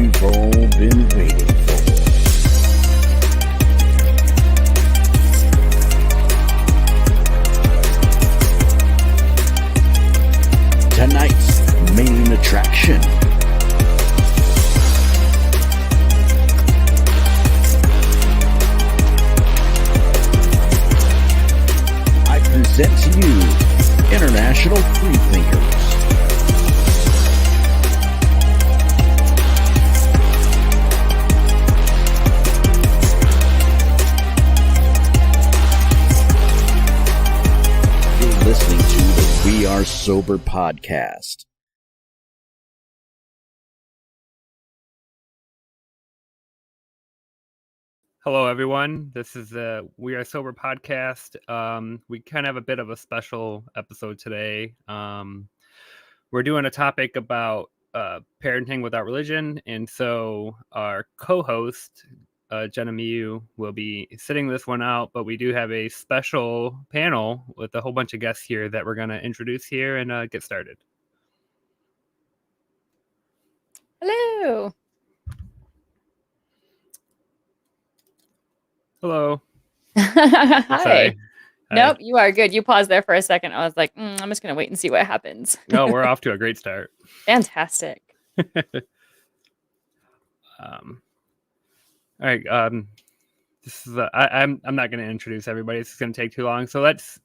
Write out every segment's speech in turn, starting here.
you've all been waiting for. Tonight's main attraction. I present to you International Freethinkers. Listening to the We Are Sober podcast. Hello, everyone. This is the We Are Sober podcast. We kind of have a bit of a special episode today. We're doing a topic about parenting without religion, and so our co-host, Jenna, will be sitting this one out, but we do have a special panel with a whole bunch of guests here that we're going to introduce here and get started. Hello. Hello. Hi. Sorry. Nope, you are good. You paused there for a second. I was like, I'm just going to wait and see what happens. No, we're off to a great start. Fantastic. All right. This is I'm not going to introduce everybody. It's going to take too long. So as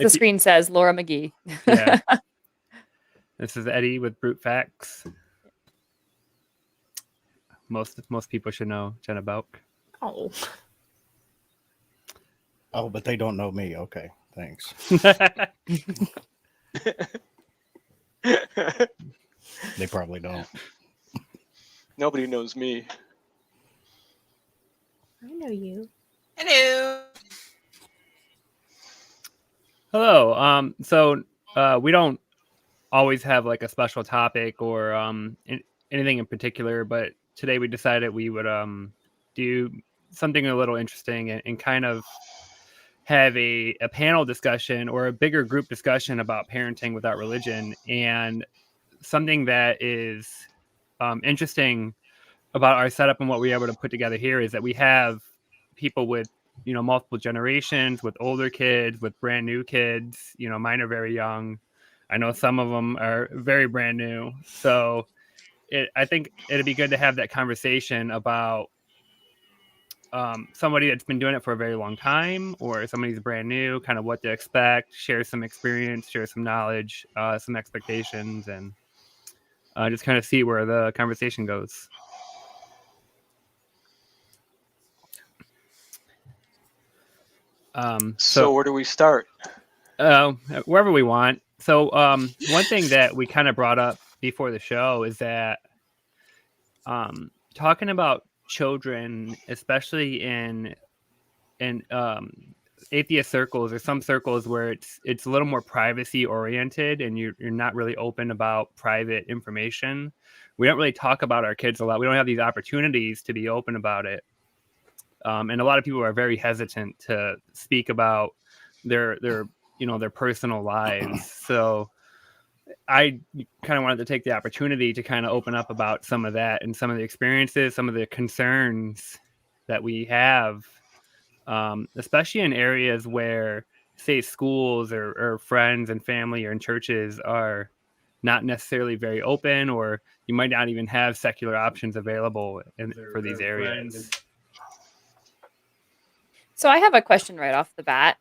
the screen says, Laura Magee. Yeah. This is Eddie with Brute Facts. Most people should know Jenna Belk. Oh, but they don't know me. Okay, thanks. They probably don't. Nobody knows me. I know you. Hello. Hello. So we don't always have like a special topic or anything in particular, but today we decided we would do something a little interesting and kind of have a panel discussion or a bigger group discussion about parenting without religion. And something that is interesting about our setup and what we're able to put together here is that we have people with, multiple generations, with older kids, with brand new kids. Mine are very young. I know some of them are very brand new. So I think it'd be good to have that conversation about somebody that's been doing it for a very long time or somebody's brand new, kind of what to expect, share some experience, share some knowledge, some expectations, and just kind of see where the conversation goes. So where do we start? Wherever we want. So one thing that we kind of brought up before the show is that talking about children, especially in atheist circles or some circles where it's a little more privacy oriented and you're not really open about private information. We don't really talk about our kids a lot. We don't have these opportunities to be open about it. And a lot of people are very hesitant to speak about their personal lives. So I kind of wanted to take the opportunity to kind of open up about some of that and some of the experiences, some of the concerns that we have, especially in areas where, say, schools or friends and family or in churches are not necessarily very open, or you might not even have secular options available for these areas. So I have a question right off the bat.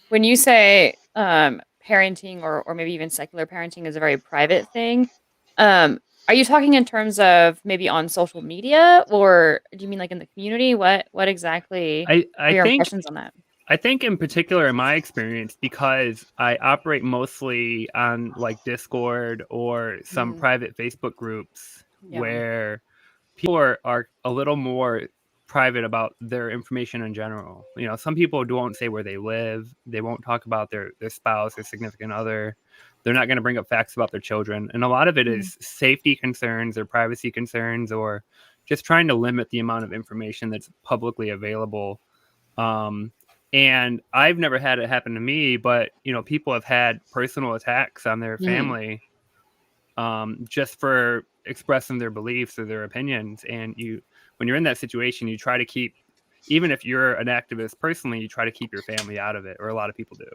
When you say parenting or maybe even secular parenting is a very private thing, are you talking in terms of maybe on social media, or do you mean like in the community? What exactly are your impressions on that? I think in particular, in my experience, because I operate mostly on like Discord or some private Facebook groups where people are a little more private about their information in general. Some people won't say where they live. They won't talk about their spouse, their significant other. They're not going to bring up facts about their children. And a lot of it is safety concerns or privacy concerns, or just trying to limit the amount of information that's publicly available. And I've never had it happen to me, but, people have had personal attacks on their family just for expressing their beliefs or their opinions. And when you're in that situation, you try to keep, even if you're an activist personally, you try to keep your family out of it, or a lot of people do.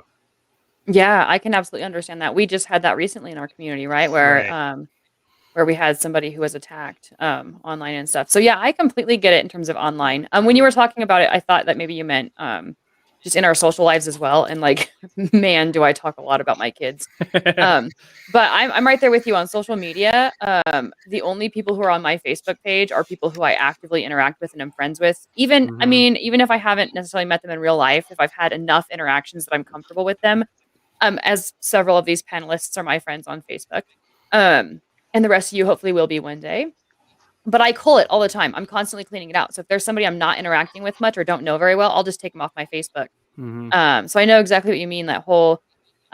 Yeah, I can absolutely understand that. We just had that recently in our community, right? Where we had somebody who was attacked online and stuff. So yeah, I completely get it in terms of online. When you were talking about it, I thought that maybe you meant just in our social lives as well. And like, man, do I talk a lot about my kids. But I'm right there with you on social media. The only people who are on my Facebook page are people who I actively interact with and am friends with. Even, I mean, even if I haven't necessarily met them in real life, if I've had enough interactions that I'm comfortable with them, as several of these panelists are my friends on Facebook. And the rest of you hopefully will be one day. But I cull it all the time. I'm constantly cleaning it out. So if there's somebody I'm not interacting with much or don't know very well, I'll just take them off my Facebook. So I know exactly what you mean, that whole,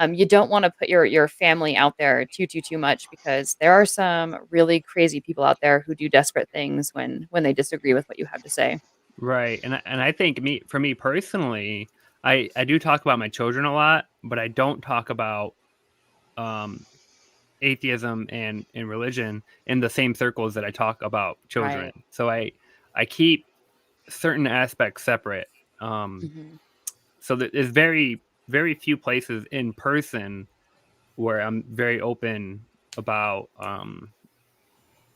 you don't want to put your family out there too much, because there are some really crazy people out there who do desperate things when they disagree with what you have to say. Right. And I think for me personally, I do talk about my children a lot, but I don't talk about atheism and religion in the same circles that I talk about children. Right. So I keep certain aspects separate. So there's very, very few places in person where I'm very open about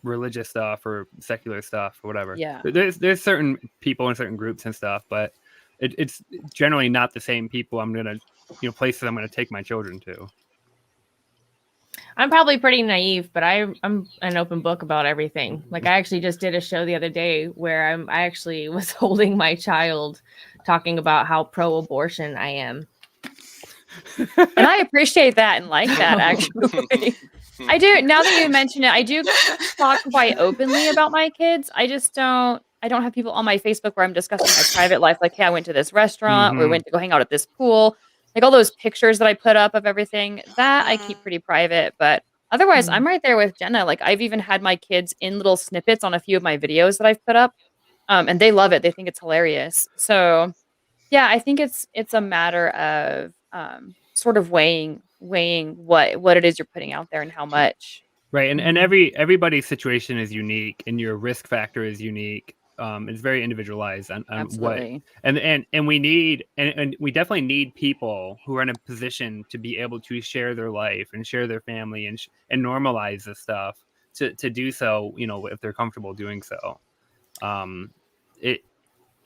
religious stuff or secular stuff or whatever. Yeah. There's certain people in certain groups and stuff, but it's generally not the same people places I'm gonna take my children to. I'm probably pretty naive, but I'm an open book about everything. Like, I actually just did a show the other day where I actually was holding my child, talking about how pro-abortion I am. And I appreciate that and like that, actually. I do. Now that you mention it, I do talk quite openly about my kids. I don't have people on my Facebook where I'm discussing my private life. Like, hey, I went to this restaurant, or went to go hang out at this pool. Like, all those pictures that I put up of everything, that I keep pretty private. But otherwise, I'm right there with Jenna. Like, I've even had my kids in little snippets on a few of my videos that I've put up. And they love it. They think it's hilarious. So yeah, I think it's a matter of sort of weighing what it is you're putting out there and how much. Right. And everybody's situation is unique, and your risk factor is unique. It's very individualized on Absolutely. what, and we need, and we definitely need people who are in a position to be able to share their life and share their family and normalize this stuff to do so, if they're comfortable doing so.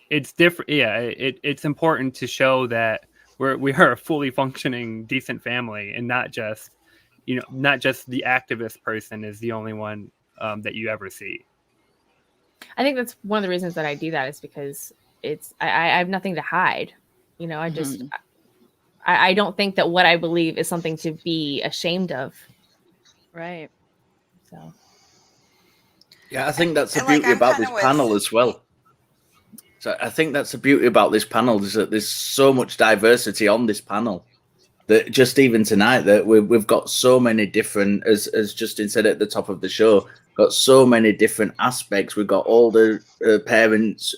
It's different. Yeah. It's important to show that we are a fully functioning, decent family, and not just the activist person is the only one that you ever see. I think that's one of the reasons that I do that, is because I have nothing to hide. I just, I don't think that what I believe is something to be ashamed of. Right. So. Yeah, I think that's the beauty about this panel as well. So I think that's the beauty about this panel, is that there's so much diversity on this panel. That just even tonight, that we've got so many different, as Justin said at the top of the show, got so many different aspects. We've got older parents,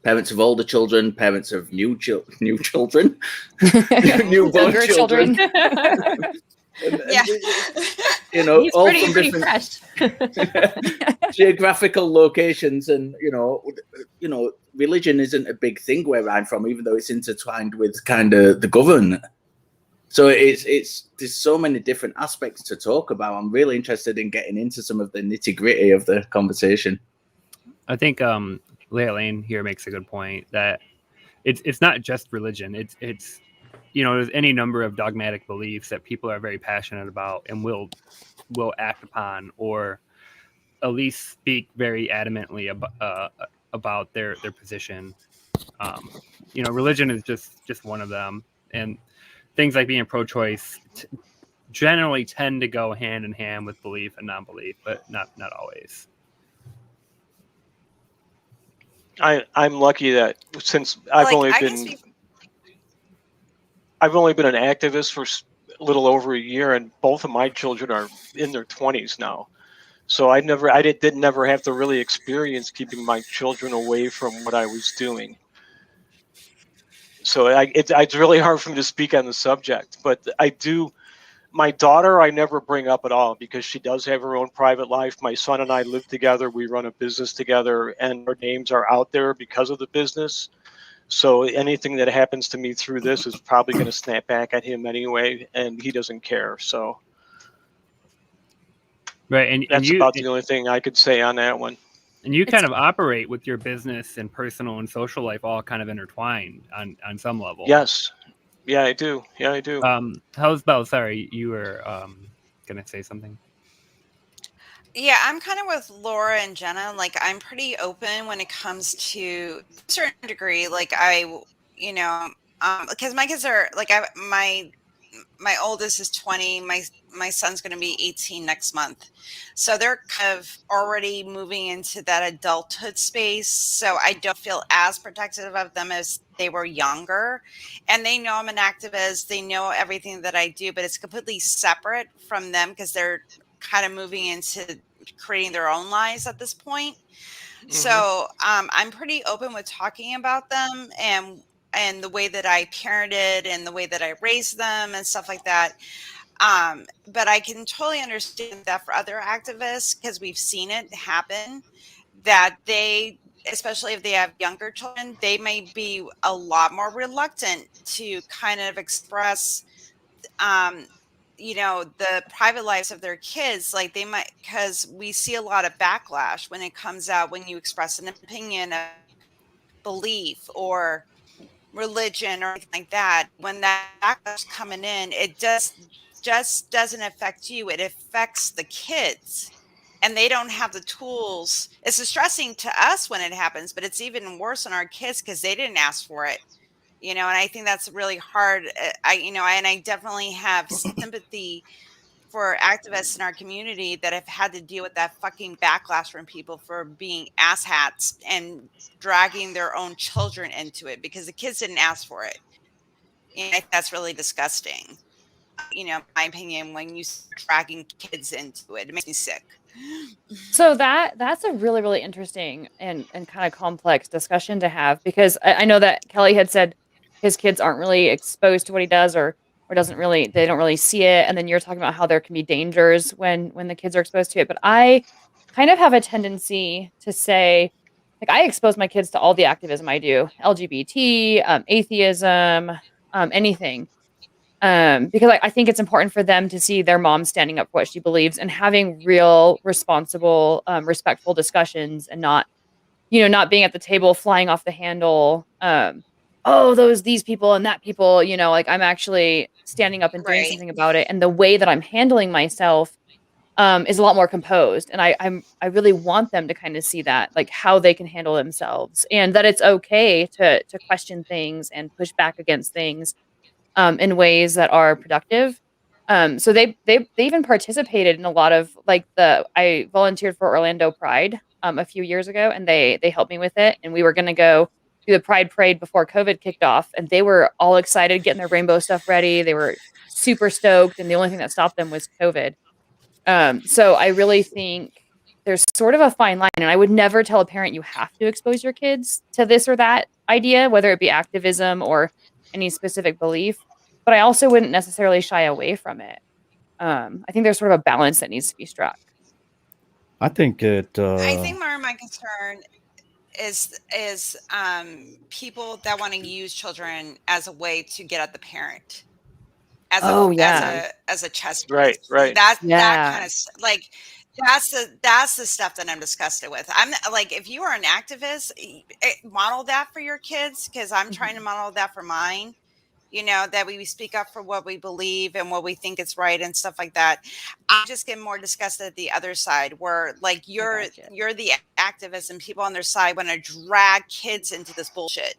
parents of older children, parents of new children, newborn children. Yeah. He's all pretty from different fresh. geographical locations, and religion isn't a big thing where I'm from, even though it's intertwined with kind of the government. So there's so many different aspects to talk about. I'm really interested in getting into some of the nitty-gritty of the conversation. I think Leah Lane here makes a good point that it's not just religion. It's there's any number of dogmatic beliefs that people are very passionate about and will act upon, or at least speak very adamantly about their position. Religion is just one of them, and things like being pro-choice generally tend to go hand in hand with belief and non-belief, but not always. I'm lucky that since I've only been an activist for a little over a year, and both of my children are in their 20s now. So I didn't never have to really experience keeping my children away from what I was doing. So it's really hard for me to speak on the subject, but I do. My daughter, I never bring up at all because she does have her own private life. My son and I live together. We run a business together, and our names are out there because of the business. So anything that happens to me through this is probably going to snap back at him anyway, and he doesn't care. So right, and that's you, about the only thing I could say on that one. And you kind of operate with your business and personal and social life all kind of intertwined on some level. Yes. Yeah, I do. Yeah, I do. HellsBells, sorry, you were going to say something. Yeah, I'm kind of with Laura and Jenna. Like, I'm pretty open when it comes to a certain degree. Like, because my kids are like, my oldest is 20. My son's going to be 18 next month. So they're kind of already moving into that adulthood space. So I don't feel as protective of them as they were younger. And they know I'm an activist. They know everything that I do, but it's completely separate from them because they're kind of moving into creating their own lives at this point. Mm-hmm. So I'm pretty open with talking about them and the way that I parented and the way that I raised them and stuff like that. But I can totally understand that for other activists, because we've seen it happen, that they, especially if they have younger children, they may be a lot more reluctant to kind of express the private lives of their kids. Like, they might, because we see a lot of backlash when it comes out when you express an opinion, a belief, or religion or anything like that. When that backlash coming in, it just doesn't affect you. It affects the kids, and they don't have the tools. It's distressing to us when it happens, but it's even worse on our kids because they didn't ask for it. And I think that's really hard. And I definitely have sympathy for activists in our community that have had to deal with that fucking backlash from people for being asshats and dragging their own children into it because the kids didn't ask for it. And I think that's really disgusting. My opinion, when you start dragging kids into it, it makes me sick. So that's a really, really interesting and kind of complex discussion to have, because I know that Kelly had said his kids aren't really exposed to what he does or they don't really see it. And then you're talking about how there can be dangers when the kids are exposed to it. But I kind of have a tendency to say, like, I expose my kids to all the activism I do, LGBT, atheism, anything. Because I think it's important for them to see their mom standing up for what she believes and having real, responsible, respectful discussions, and not being at the table flying off the handle. These people and that people, like, I'm actually standing up and doing something about it. And the way that I'm handling myself is a lot more composed. And I really want them to kind of see that, like, how they can handle themselves, and that it's okay to question things and push back against things in ways that are productive. So they even participated in a lot of, like, I volunteered for Orlando Pride a few years ago, and they helped me with it. And we were going to go do the Pride Parade before COVID kicked off, and they were all excited, getting their rainbow stuff ready. They were super stoked, and the only thing that stopped them was COVID. So I really think there's sort of a fine line, and I would never tell a parent you have to expose your kids to this or that idea, whether it be activism or any specific belief. But I also wouldn't necessarily shy away from it. I think there's sort of a balance that needs to be struck. I think I think more of my concern is people that want to use children as a way to get at the parent, as a chess piece. Right. That kind of, like, that's the stuff that I'm disgusted with. I'm like, if you are an activist, model that for your kids, because I'm trying to model that for mine. That we speak up for what we believe and what we think is right and stuff like that. I just get more disgusted at the other side, where, like, you're the activists and people on their side want to drag kids into this bullshit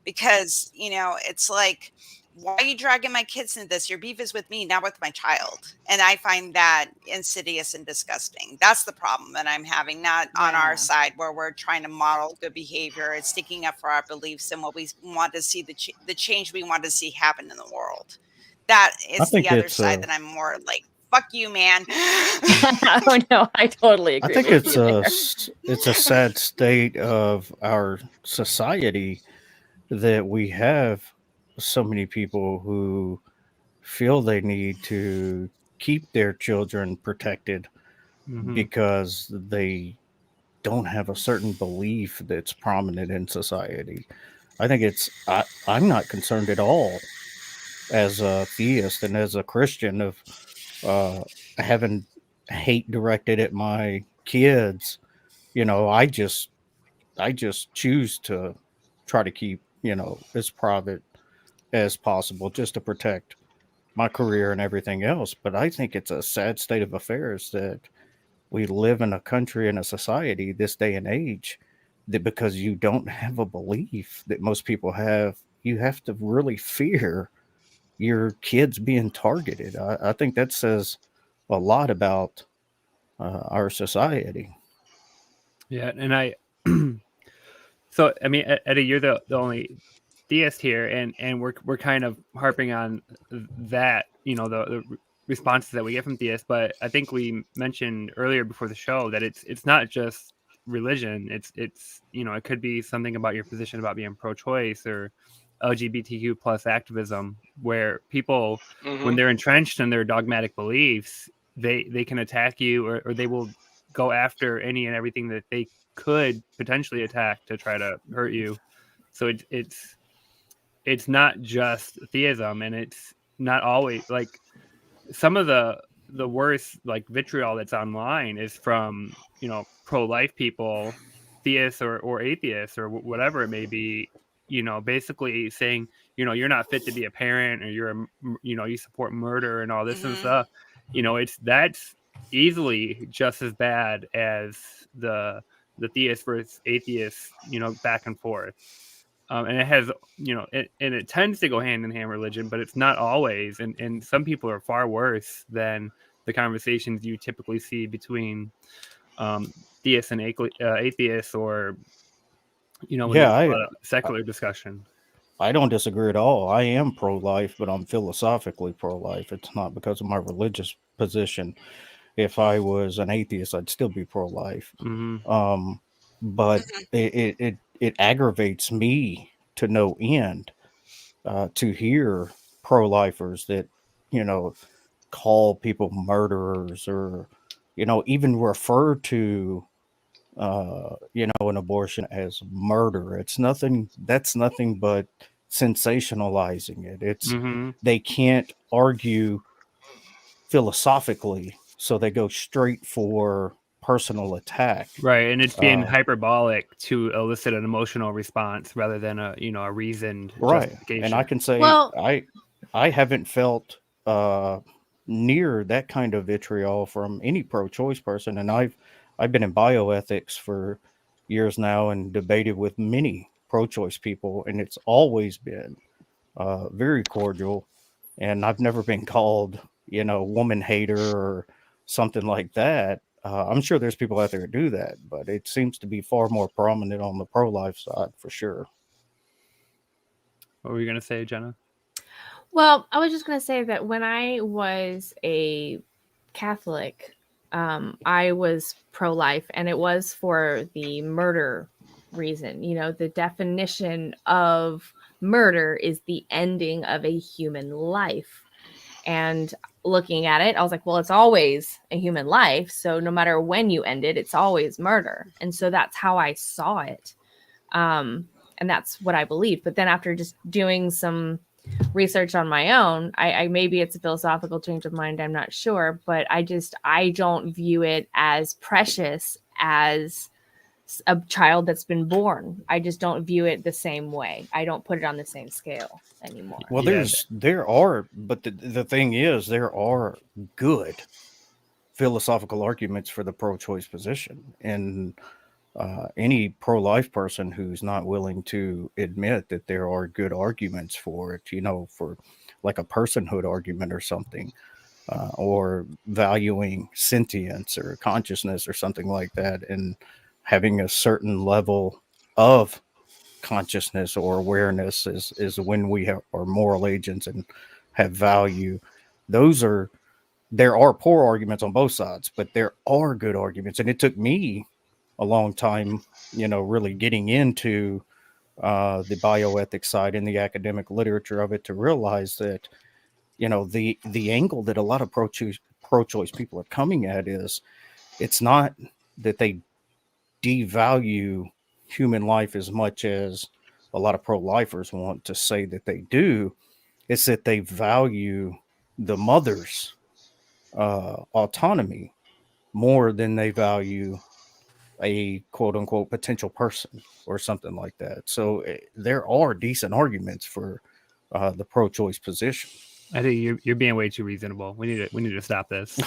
because, it's like, why are you dragging my kids into this? Your beef is with me, not with my child. And I find that insidious and disgusting. That's the problem that I'm having, not on our side, where we're trying to model good behavior and sticking up for our beliefs and what we want to see, the change we want to see happen in the world. That is the other side that I'm more like, fuck you, man. Oh no, I totally agree. I think it's a sad state of our society that we have so many people who feel they need to keep their children protected Mhm. because they don't have a certain belief that's prominent in society. I think I'm not concerned at all as a theist and as a Christian of having hate directed at my kids. I just choose to try to keep, as private as possible just to protect my career and everything else. But I think it's a sad state of affairs that we live in a country and a society this day and age that because you don't have a belief that most people have, you have to really fear your kids being targeted. I think that says a lot about our society. Yeah, and I so I mean, Eddie, you're the only theist here, and we're kind of harping on that, the responses that we get from theists. But I think we mentioned earlier before the show that it's not just religion. It's it could be something about your position about being pro-choice or LGBTQ plus activism, where people, when they're entrenched in their dogmatic beliefs, they can attack you, or they will go after any and everything that they could potentially attack to try to hurt you. So it's not just theism, and it's not always like some of the worst like vitriol that's online is from pro-life people, theists or atheists or whatever it may be, basically saying you're not fit to be a parent, or you support murder and all this and stuff. That's easily just as bad as the theist versus atheist back and forth. And it has, and it tends to go hand in hand religion, but it's not always. And some people are far worse than the conversations you typically see between theists and atheists, or, when there's a lot of secular discussion. I don't disagree at all. I am pro-life, but I'm philosophically pro-life. It's not because of my religious position. If I was an atheist, I'd still be pro-life. But it aggravates me to no end to hear pro-lifers that, call people murderers, or, even refer to, an abortion as murder. That's nothing but sensationalizing it. It's they can't argue philosophically, so they go straight for personal attack. Right, and it's being hyperbolic to elicit an emotional response rather than a reasoned justification. And I can say, I haven't felt near that kind of vitriol from any pro-choice person, and I've been in bioethics for years now and debated with many pro-choice people, and it's always been very cordial, and I've never been called woman hater or something like that. I'm sure there's people out there that do that, but it seems to be far more prominent on the pro-life side for sure. What were you going to say, Jenna? Well, I was just going to say that when I was a Catholic, I was pro-life, and it was for the murder reason. The definition of murder is the ending of a human life. And looking at it, I was like, well, it's always a human life. So no matter when you end it, it's always murder. And so that's how I saw it. And that's what I believed. But then after just doing some research on my own, I maybe it's a philosophical change of mind, I'm not sure, but I don't view it as precious as a child that's been born. I just don't view it the same way. I don't put it on the same scale anymore. Well, there are, but the thing is, there are good philosophical arguments for the pro-choice position, and any pro-life person who's not willing to admit that there are good arguments for it, for like a personhood argument or something, or valuing sentience or consciousness or something like that, and having a certain level of consciousness or awareness is when we are moral agents and have value. There are poor arguments on both sides, but there are good arguments. And it took me a long time, really getting into the bioethics side and the academic literature of it to realize that, the angle that a lot of pro-choice people are coming at is, it's not that they devalue human life as much as a lot of pro-lifers want to say that they do. It's that they value the mother's autonomy more than they value a quote unquote potential person or something like that. So there are decent arguments for the pro-choice position. I think you're being way too reasonable. We need to stop this.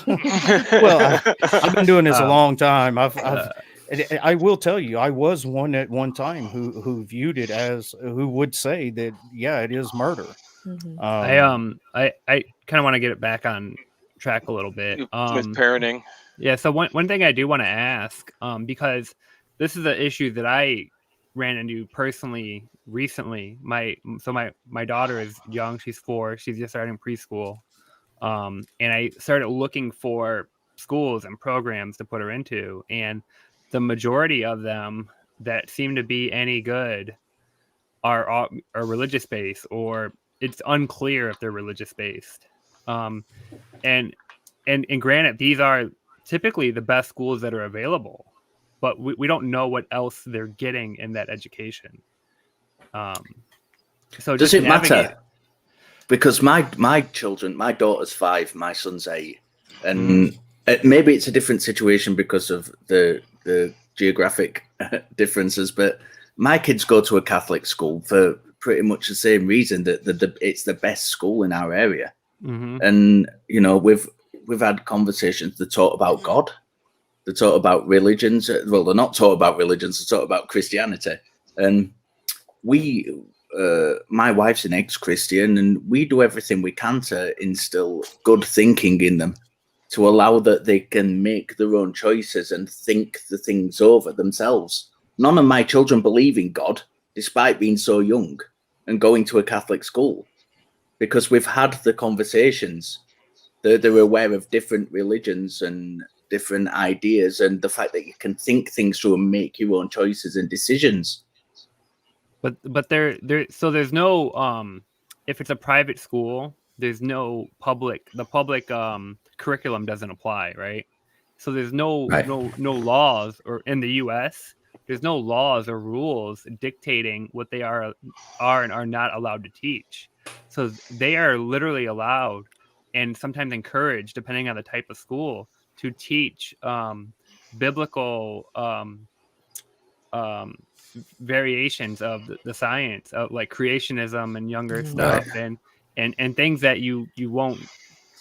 Well, I've been doing this a long time. I will tell you, I was one at one time who viewed it as, who would say that, yeah, it is murder. Mhm. I kind of want to get it back on track a little bit with parenting. Yeah. So one thing I do want to ask, because this is an issue that I ran into personally recently. My daughter is young. She's 4. She's just starting preschool. And I started looking for schools and programs to put her into, and the majority of them that seem to be any good are religious based, or it's unclear if they're religious based. And granted, these are typically the best schools that are available, but we don't know what else they're getting in that education. So does it matter? Because my children, my daughter's 5, my son's 8, and maybe it's a different situation because of the geographic differences, but my kids go to a Catholic school for pretty much the same reason, that it's the best school in our area. And you know, we've had conversations. They talk about God, they talk about religions. Well, they're not talk about religions, they talk about Christianity. And my wife's an ex-Christian, and we do everything we can to instill good thinking in them, to allow that they can make their own choices and think the things over themselves. None of my children believe in God, despite being so young and going to a Catholic school, because we've had the conversations. They're aware of different religions and different ideas, and the fact that you can think things through and make your own choices and decisions. But so there's no if it's a private school, there's no public curriculum doesn't apply, right? So there's no laws, or in the US there's no laws or rules dictating what they are and are not allowed to teach. So they are literally allowed, and sometimes encouraged, depending on the type of school, to teach biblical variations of the science of like creationism and younger stuff, and things that you won't,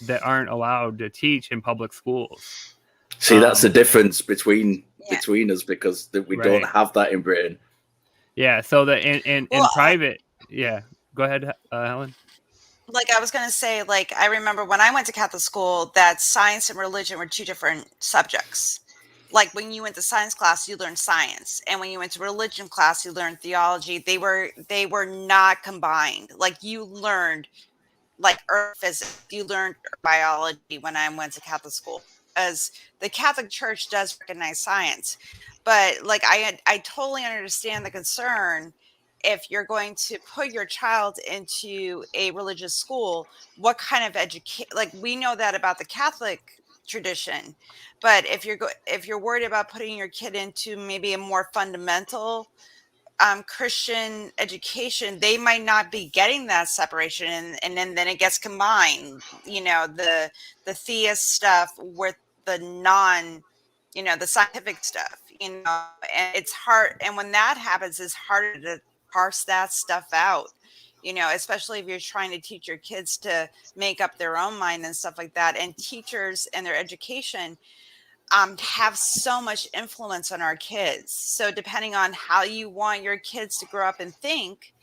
that aren't allowed to teach in public schools. See, that's the difference between us, because we don't have that in Britain. Yeah. So in private, go ahead, Helen. Like I was going to say, like, I remember when I went to Catholic school that science and religion were 2 different subjects. Like when you went to science class, you learned science, and when you went to religion class, you learned theology. They were not combined. Like you learned like earth physics, you learned biology when I went to Catholic school, as the Catholic Church does recognize science. But like I totally understand the concern. If you're going to put your child into a religious school, what kind of education? Like we know that about the Catholic tradition, but if you're worried about putting your kid into maybe a more fundamental Christian education, they might not be getting that separation, and then it gets combined. You know, the theist stuff with the the scientific stuff. You know, and it's hard. And when that happens, it's harder to parse that stuff out, especially if you're trying to teach your kids to make up their own mind and stuff like that. And teachers and their education have so much influence on our kids. So depending on how you want your kids to grow up and think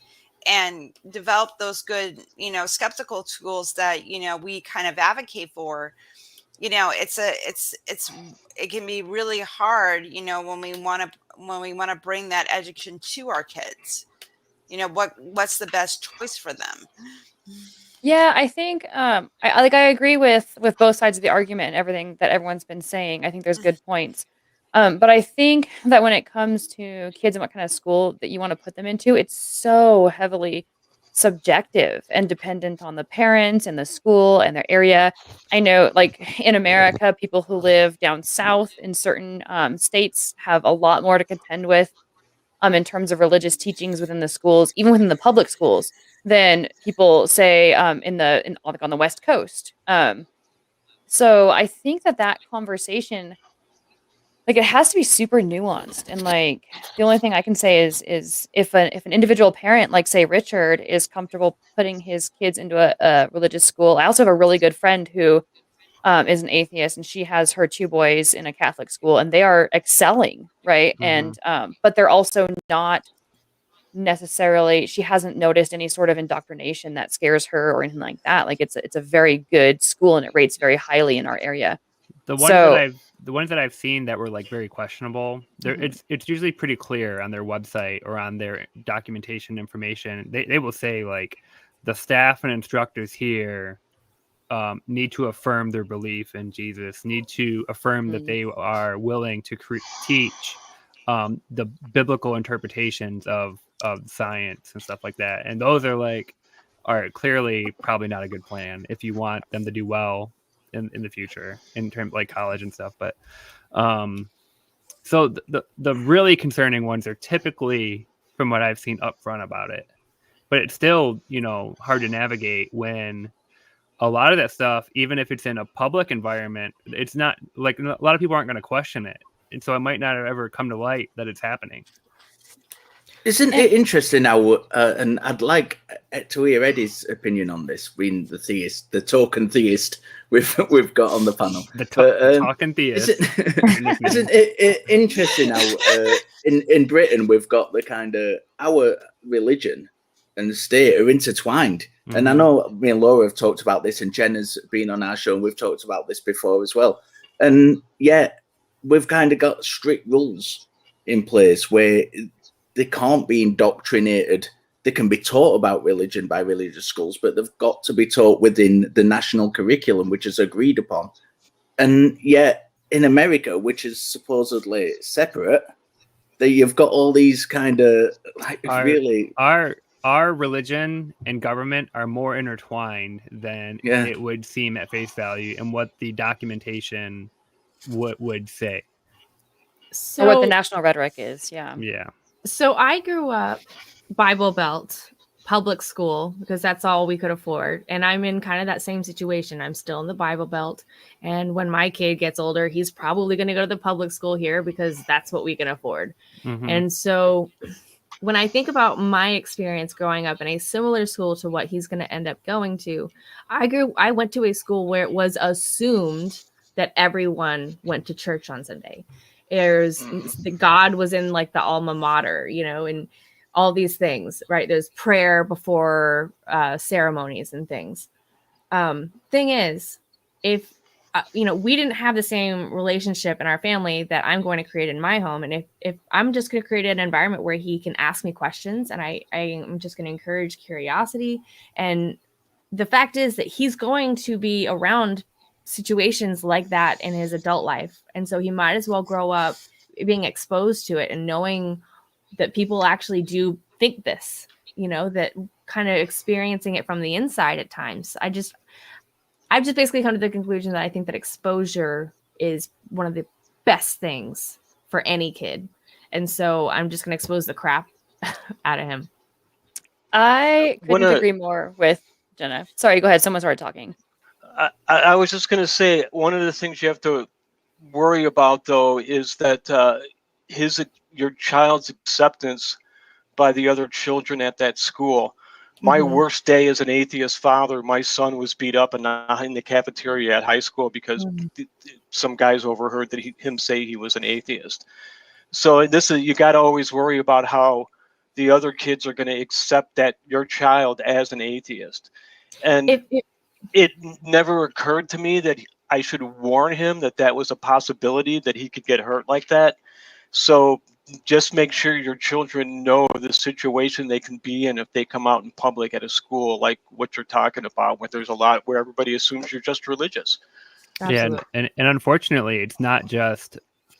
and develop those good, skeptical tools that, we kind of advocate for, it can be really hard, when we want to bring that education to our kids. What's the best choice for them? Yeah, I think I agree with both sides of the argument and everything that everyone's been saying. I think there's good points. But I think that when it comes to kids and what kind of school that you want to put them into, it's so heavily subjective and dependent on the parents and the school and their area. I know, like in America, people who live down south in certain states have a lot more to contend with in terms of religious teachings within the schools, even within the public schools, than people say like on the West Coast. So I think that conversation, like, it has to be super nuanced, and like the only thing I can say is if an individual parent, like say Richard, is comfortable putting his kids into a religious school. I also have a really good friend who is an atheist, and she has her 2 boys in a Catholic school, and they are excelling, right? And but they're also not necessarily. She hasn't noticed any sort of indoctrination that scares her or anything like that. Like it's a very good school, and it rates very highly in our area. The ones that I've seen that were like very questionable, it's usually pretty clear on their website or on their documentation information. They will say like the staff and instructors here need to affirm their belief in Jesus, need to affirm that they are willing to teach the biblical interpretations of science and stuff like that. And those are clearly probably not a good plan if you want them to do well in the future in terms like college and stuff. But so the really concerning ones are typically, from what I've seen, upfront about it. But it's still, hard to navigate when a lot of that stuff, even if it's in a public environment, it's not like a lot of people aren't going to question it. And so it might not ever come to light that it's happening. Isn't it interesting now? And I'd like to hear Eddie's opinion on this, being the theist, the token theist we've got on the panel. The talking theist. Isn't it interesting how in Britain we've got the kind of our religion and the state are intertwined. And I know me and Laura have talked about this, and Jenna's been on our show, and we've talked about this before as well. And yet we've kind of got strict rules in place where they can't be indoctrinated. They can be taught about religion by religious schools, but they've got to be taught within the national curriculum, which is agreed upon. And yet in America, which is supposedly separate, that you've got all these kind of our religion and government are more intertwined than it would seem at face value, and what the documentation would say. So, or what the national rhetoric is, yeah. So I grew up Bible Belt, public school, because that's all we could afford. And I'm in kind of that same situation. I'm still in the Bible Belt. And when my kid gets older, he's probably going to go to the public school here because that's what we can afford. And so when I think about my experience growing up in a similar school to what he's going to end up going to, I went to a school where it was assumed that everyone went to church on Sunday. God was in like the alma mater, and all these things, right? There's prayer before ceremonies and things. Thing is, if we didn't have the same relationship in our family that I'm going to create in my home, and if I'm just going to create an environment where he can ask me questions, and I'm just going to encourage curiosity, and the fact is that he's going to be around situations like that in his adult life, and so he might as well grow up being exposed to it and knowing that people actually do think this, that kind of experiencing it from the inside at times. I've just basically come to the conclusion that I think that exposure is one of the best things for any kid, and so I'm just going to expose the crap out of him. I couldn't agree more with Jenna. Sorry, go ahead. Someone started talking. I was just going to say, one of the things you have to worry about, though, is that your child's acceptance by the other children at that school. My worst day as an atheist father, my son was beat up in the cafeteria at high school because some guys overheard him say he was an atheist. So you got to always worry about how the other kids are going to accept that your child as an atheist. And it never occurred to me that I should warn him that was a possibility, that he could get hurt like that. So just make sure your children know the situation they can be in if they come out in public at a school like what you're talking about, where there's a lot where everybody assumes you're just religious. Absolutely. Yeah, and unfortunately, it's not just,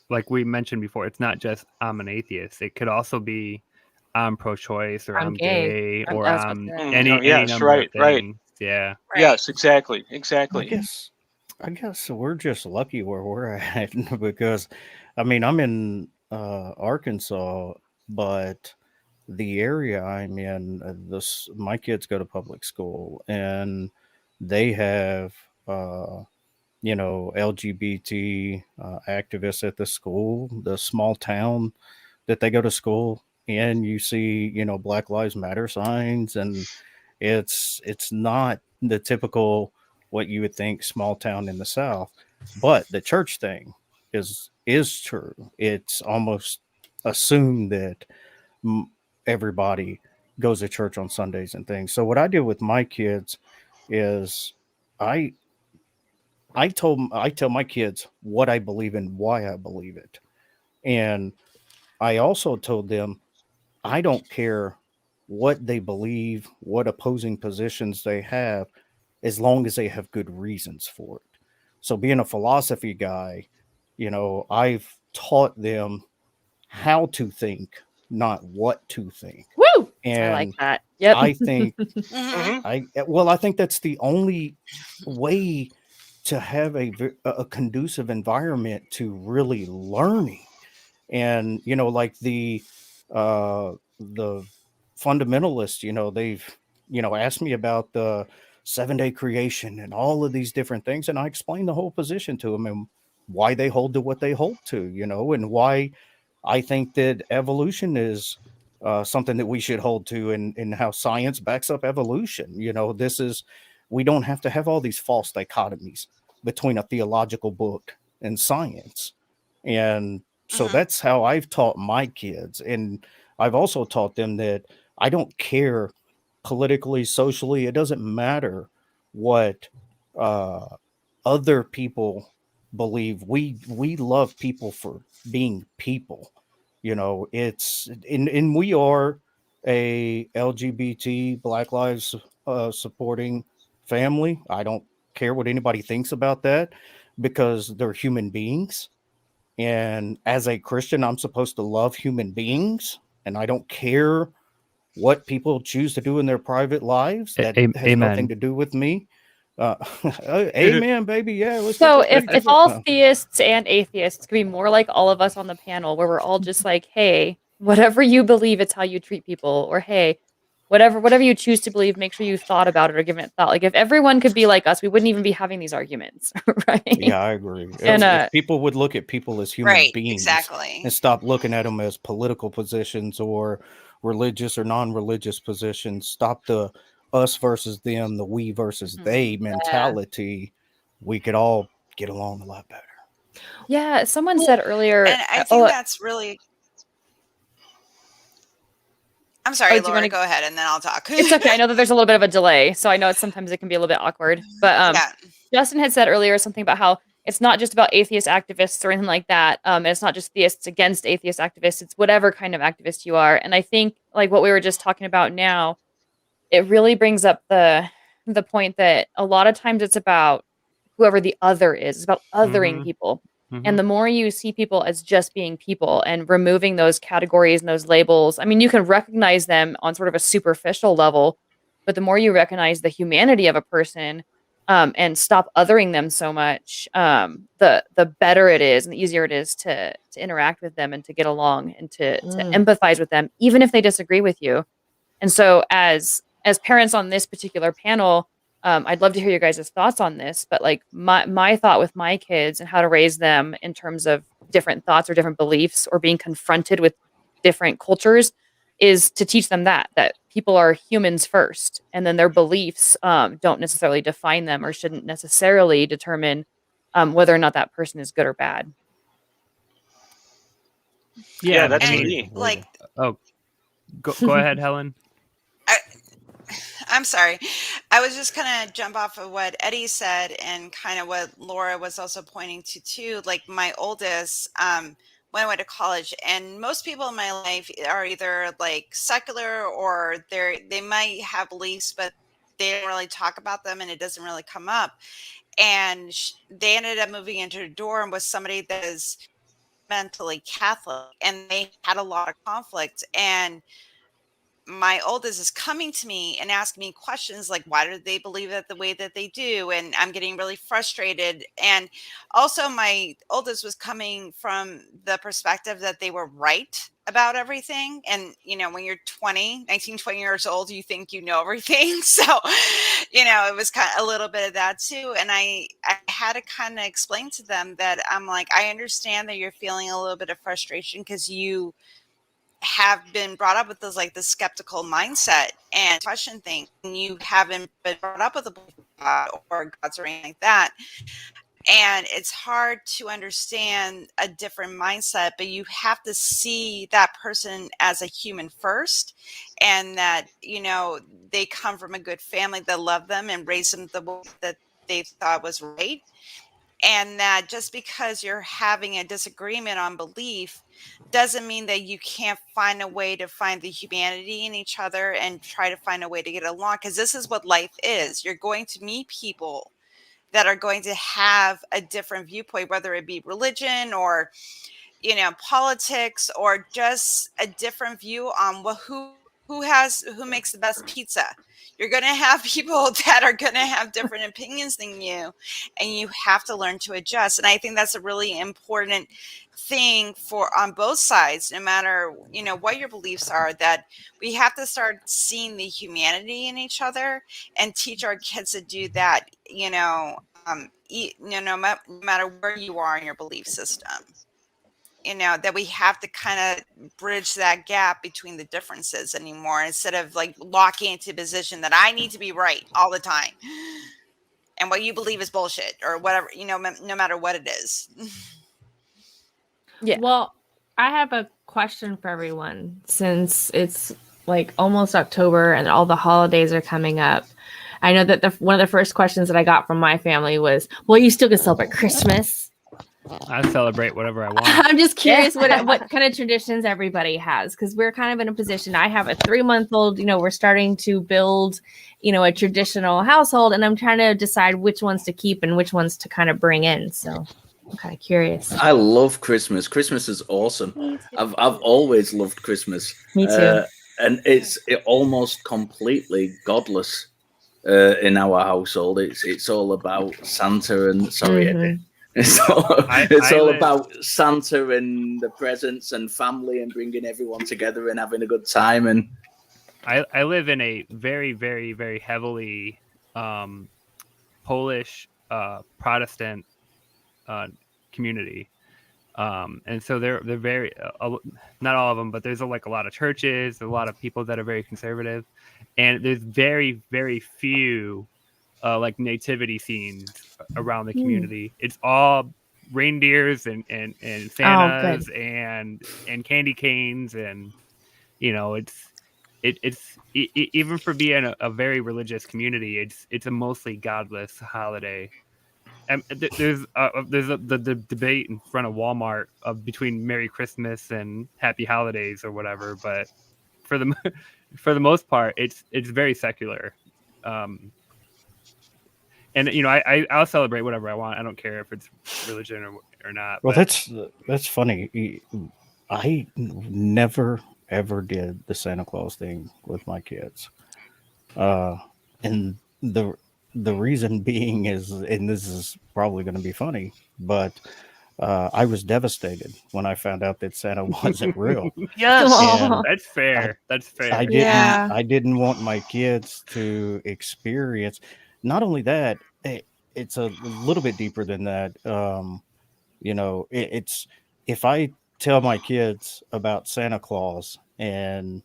like we mentioned before, it's not just I'm an atheist. It could also be I'm pro-choice or I'm I'm gay. gay or I was about I'm to- any yes, number right, of right. things. Yeah. Right. Yes, exactly, I exactly. guess we're just lucky where we're at because, I mean, I'm in Arkansas, but the area I'm in, my kids go to public school, and they have, LGBT activists at the school, the small town that they go to school, and you see, Black Lives Matter signs, and it's not the typical what you would think small town in the South, but the church thing is true. It's almost assumed that everybody goes to church on Sundays and things. So what I do with my kids is I I tell my kids what I believe and why I believe it. And I also told them I don't care what they believe, what opposing positions they have, as long as they have good reasons for it. So being a philosophy guy, I've taught them how to think, not what to think. Woo! And I like that. Yep. I think Mhm. I think that's the only way to have a conducive environment to really learning. And like the fundamentalists, they've asked me about the 7-day creation and all of these different things, and I explained the whole position to them and why they hold to what they hold to, and why I think that evolution is something that we should hold to, and how science backs up evolution. We don't have to have all these false dichotomies between a theological book and science. And so Mhm. that's how I've taught my kids. And I've also taught them that I don't care politically, socially, it doesn't matter what uh, other people believe. We love people for being people. And we are a LGBT Black Lives supporting family. I don't care what anybody thinks about that because they're human beings. And as a Christian, I'm supposed to love human beings, and I don't care what people choose to do in their private lives. That has nothing to do with me. Amen, baby. Yeah. Let's So get this if all theists and atheists could be more like all of us on the panel, where we're all just like, hey, whatever you believe, it's how you treat people, or hey, whatever you choose to believe, make sure you thought about it or given it thought. Like if everyone could be like us, we wouldn't even be having these arguments, right? Yeah, I agree. And If people would look at people as human Right. beings Exactly. and stop looking at them as political positions or religious or non-religious positions, stop the us versus them, the we versus they mentality, we could all get along a lot better. yeah, someone said earlier. And I think that's really. I'm sorry, do you Laura. wanna- Go ahead, and then I'll talk. It's okay. I know that there's a little bit of a delay, so I know sometimes it can be a little bit awkward. But Yeah. Justin had said earlier something about how it's not just about atheist activists or anything like that. And it's not just theists against atheist activists. It's whatever kind of activist you are. And I think like what we were just talking about now, it really brings up the point that a lot of times it's about whoever the other is. It's about othering Mhm. people. Mhm. And the more you see people as just being people and removing those categories and those labels, I mean, you can recognize them on sort of a superficial level, but the more you recognize the humanity of a person and stop othering them so much, the better it is and the easier it is to interact with them and to get along and to empathize with them, even if they disagree with you. And so as parents on this particular panel, I'd love to hear your guys' thoughts on this, but like my thought with my kids and how to raise them in terms of different thoughts or different beliefs or being confronted with different cultures is to teach them that people are humans first, and then their beliefs don't necessarily define them or shouldn't necessarily determine whether or not that person is good or bad. Yeah, that's I mean, me. Like, oh, go ahead, Helen. I'm sorry. I was just kind of jump off of what Eddie said and kind of what Laura was also pointing to too. Like my oldest, when I went to college, and most people in my life are either like secular or they might have beliefs, but they don't really talk about them and it doesn't really come up. And they ended up moving into a dorm with somebody that is mentally Catholic, and they had a lot of conflict. And my oldest is coming to me and asking me questions like, why do they believe it the way that they do? And I'm getting really frustrated. And also my oldest was coming from the perspective that they were right about everything. And, you know, when you're 20 years old, you think you know everything. So, you know, it was kind of a little bit of that too. And I had to kind of explain to them that I'm like, I understand that you're feeling a little bit of frustration because you have been brought up with this, like the skeptical mindset and question thing. And you haven't been brought up with a belief in God or God's or anything like that. And it's hard to understand a different mindset, but you have to see that person as a human first, and that, you know, they come from a good family that loved them and raised them the way that they thought was right. And that just because you're having a disagreement on belief doesn't mean that you can't find a way to find the humanity in each other and try to find a way to get along. Because this is what life is. You're going to meet people that are going to have a different viewpoint, whether it be religion or, you know, politics, or just a different view on who makes the best pizza. You're going to have people that are going to have different opinions than you, and you have to learn to adjust. And I think that's a really important thing for on both sides, no matter, you know, what your beliefs are, that we have to start seeing the humanity in each other and teach our kids to do that, you know, no matter where you are in your belief system. You know, that we have to kind of bridge that gap between the differences anymore, instead of like locking into a position that I need to be right all the time. And what you believe is bullshit or whatever, you know, no matter what it is. Yeah. Well, I have a question for everyone, since it's like almost October and all the holidays are coming up. I know that one of the first questions that I got from my family was, well, you still can celebrate Christmas. I celebrate whatever I want. I'm just curious what kind of traditions everybody has, because we're kind of in a position. I have a 3-month-old, you know, we're starting to build, you know, a traditional household, and I'm trying to decide which ones to keep and which ones to kind of bring in. So I'm kind of curious. I love Christmas. Christmas is awesome. I've always loved Christmas. Me too. And it's almost completely godless in our household. It's all about Santa and It's all about Santa and the presents and family and bringing everyone together and having a good time. And I live in a very, very, very heavily Polish Protestant community, and so they're very not all of them, but there's a lot of churches, a lot of people that are very conservative, and there's very, very few like nativity scenes around the community. It's all reindeers and Santas and candy canes, and you know, it's even for being a very religious community, it's a mostly godless holiday. And there's the debate in front of Walmart between Merry Christmas and Happy Holidays or whatever, but for the most part, it's very secular. And you know, I'll celebrate whatever I want. I don't care if it's religion or not. Well, that's funny. I never ever did the Santa Claus thing with my kids, and the reason being is, and this is probably going to be funny, but I was devastated when I found out that Santa wasn't real. Yes, and that's fair. That's fair. I didn't want my kids to experience. Not only that, it's a little bit deeper than that. You know, it's if I tell my kids about Santa Claus and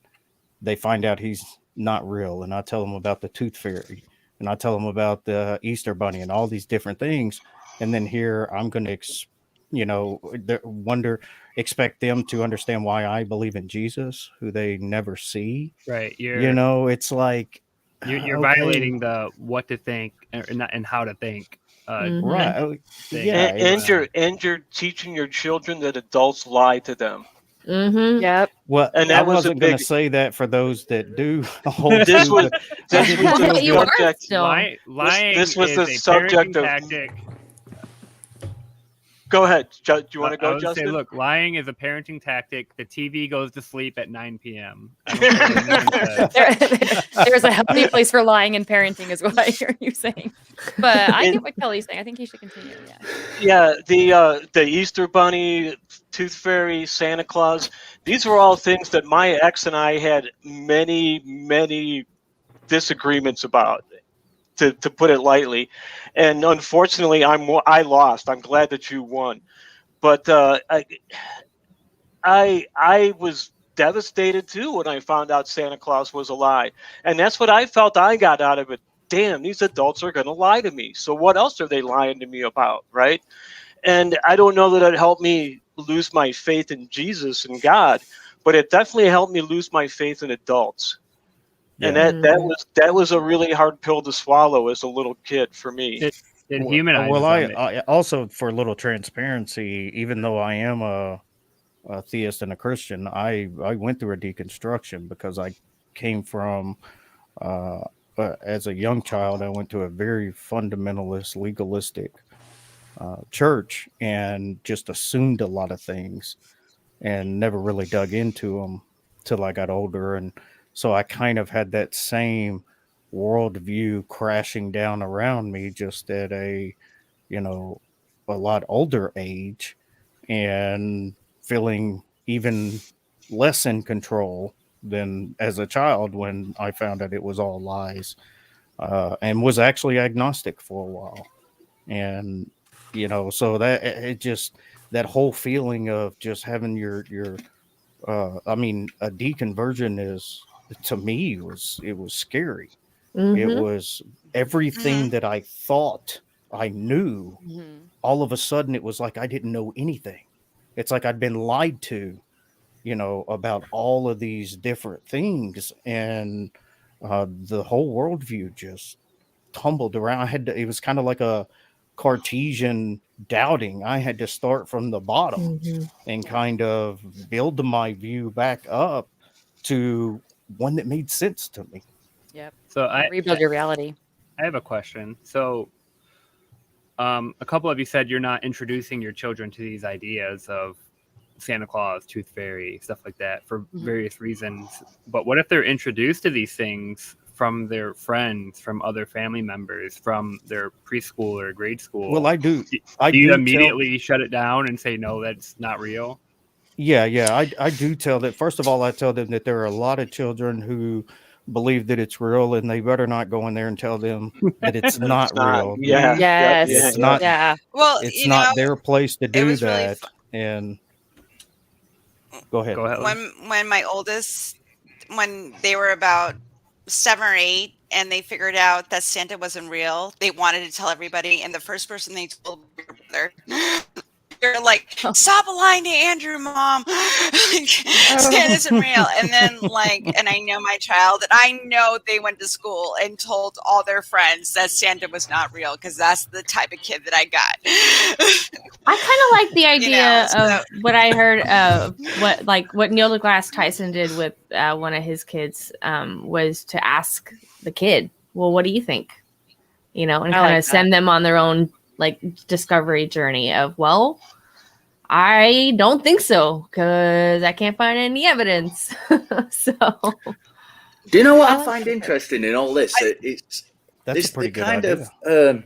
they find out he's not real, and I tell them about the Tooth Fairy, and I tell them about the Easter Bunny and all these different things, and then here I'm going to, expect them to understand why I believe in Jesus, who they never see. Right. It's like, you're violating the what to think and how to think. Right. And you're teaching your children that adults lie to them. Mm-hmm. Yep. Well, and I wasn't going to say that for those that do hold. This was lying. This was the is a subject parenting of tactic. Go ahead. Do you want to I go, would Justin? say, look, lying is a parenting tactic. The TV goes to sleep at 9 p.m. I don't care what anyone says. There's a healthy place for lying and parenting, is what I hear you saying. But I get what Kelly's saying. I think he should continue. Yeah. Yeah, the Easter Bunny, Tooth Fairy, Santa Claus. These were all things that my ex and I had many disagreements about, to put it lightly. And unfortunately, I lost. I'm glad that you won. But I was devastated too when I found out Santa Claus was a lie. And that's what I felt I got out of it. Damn, these adults are going to lie to me. So what else are they lying to me about, right? And I don't know that it helped me lose my faith in Jesus and God, but it definitely helped me lose my faith in adults. Yeah. And that was a really hard pill to swallow as a little kid for me. It humanizes. Well, I also, for a little transparency, even though I am a theist and a Christian, I went through a deconstruction because I came from, as a young child, I went to a very fundamentalist, legalistic church and just assumed a lot of things and never really dug into them till I got older. And so I kind of had that same worldview crashing down around me, just at a lot older age, and feeling even less in control than as a child when I found out it was all lies, and was actually agnostic for a while. And so that it just, that whole feeling of just having your a deconversion is, to me, it was scary. Mm-hmm. It was everything that I thought I knew. All of a sudden, it was like I didn't know anything. It's like I'd been lied to, about all of these different things, and the whole worldview just tumbled around. It was kind of like a Cartesian doubting. I had to start from the bottom and kind of build my view back up to one that made sense to me. Yep. So rebuild your reality. I have a question. So a couple of you said you're not introducing your children to these ideas of Santa Claus, Tooth Fairy, stuff like that for various reasons. But what if they're introduced to these things from their friends, from other family members, from their preschool or grade school? Well, I do. Do you immediately shut it down and say, no, that's not real? Yeah. I do tell that. First of all, I tell them that there are a lot of children who believe that it's real, and they better not go in there and tell them that it's not real. Yeah. Yes. It's not. Yeah. Well, it's not their place to do that. Really and go ahead. When my oldest, when they were about 7 or 8, and they figured out that Santa wasn't real, they wanted to tell everybody, and the first person they told was their brother. They're like, stop lying to Andrew, Mom. Santa isn't real. And then, and I know my child, and I know they went to school and told all their friends that Santa was not real, because that's the type of kid that I got. I kind of like the idea of what I heard of what Neil deGrasse Tyson did with one of his kids, was to ask the kid, well, what do you think? And kind of send them on their own discovery journey of, well, I don't think so, because I can't find any evidence. So, do you know what I find interesting in all this? That's a pretty good kind idea. Of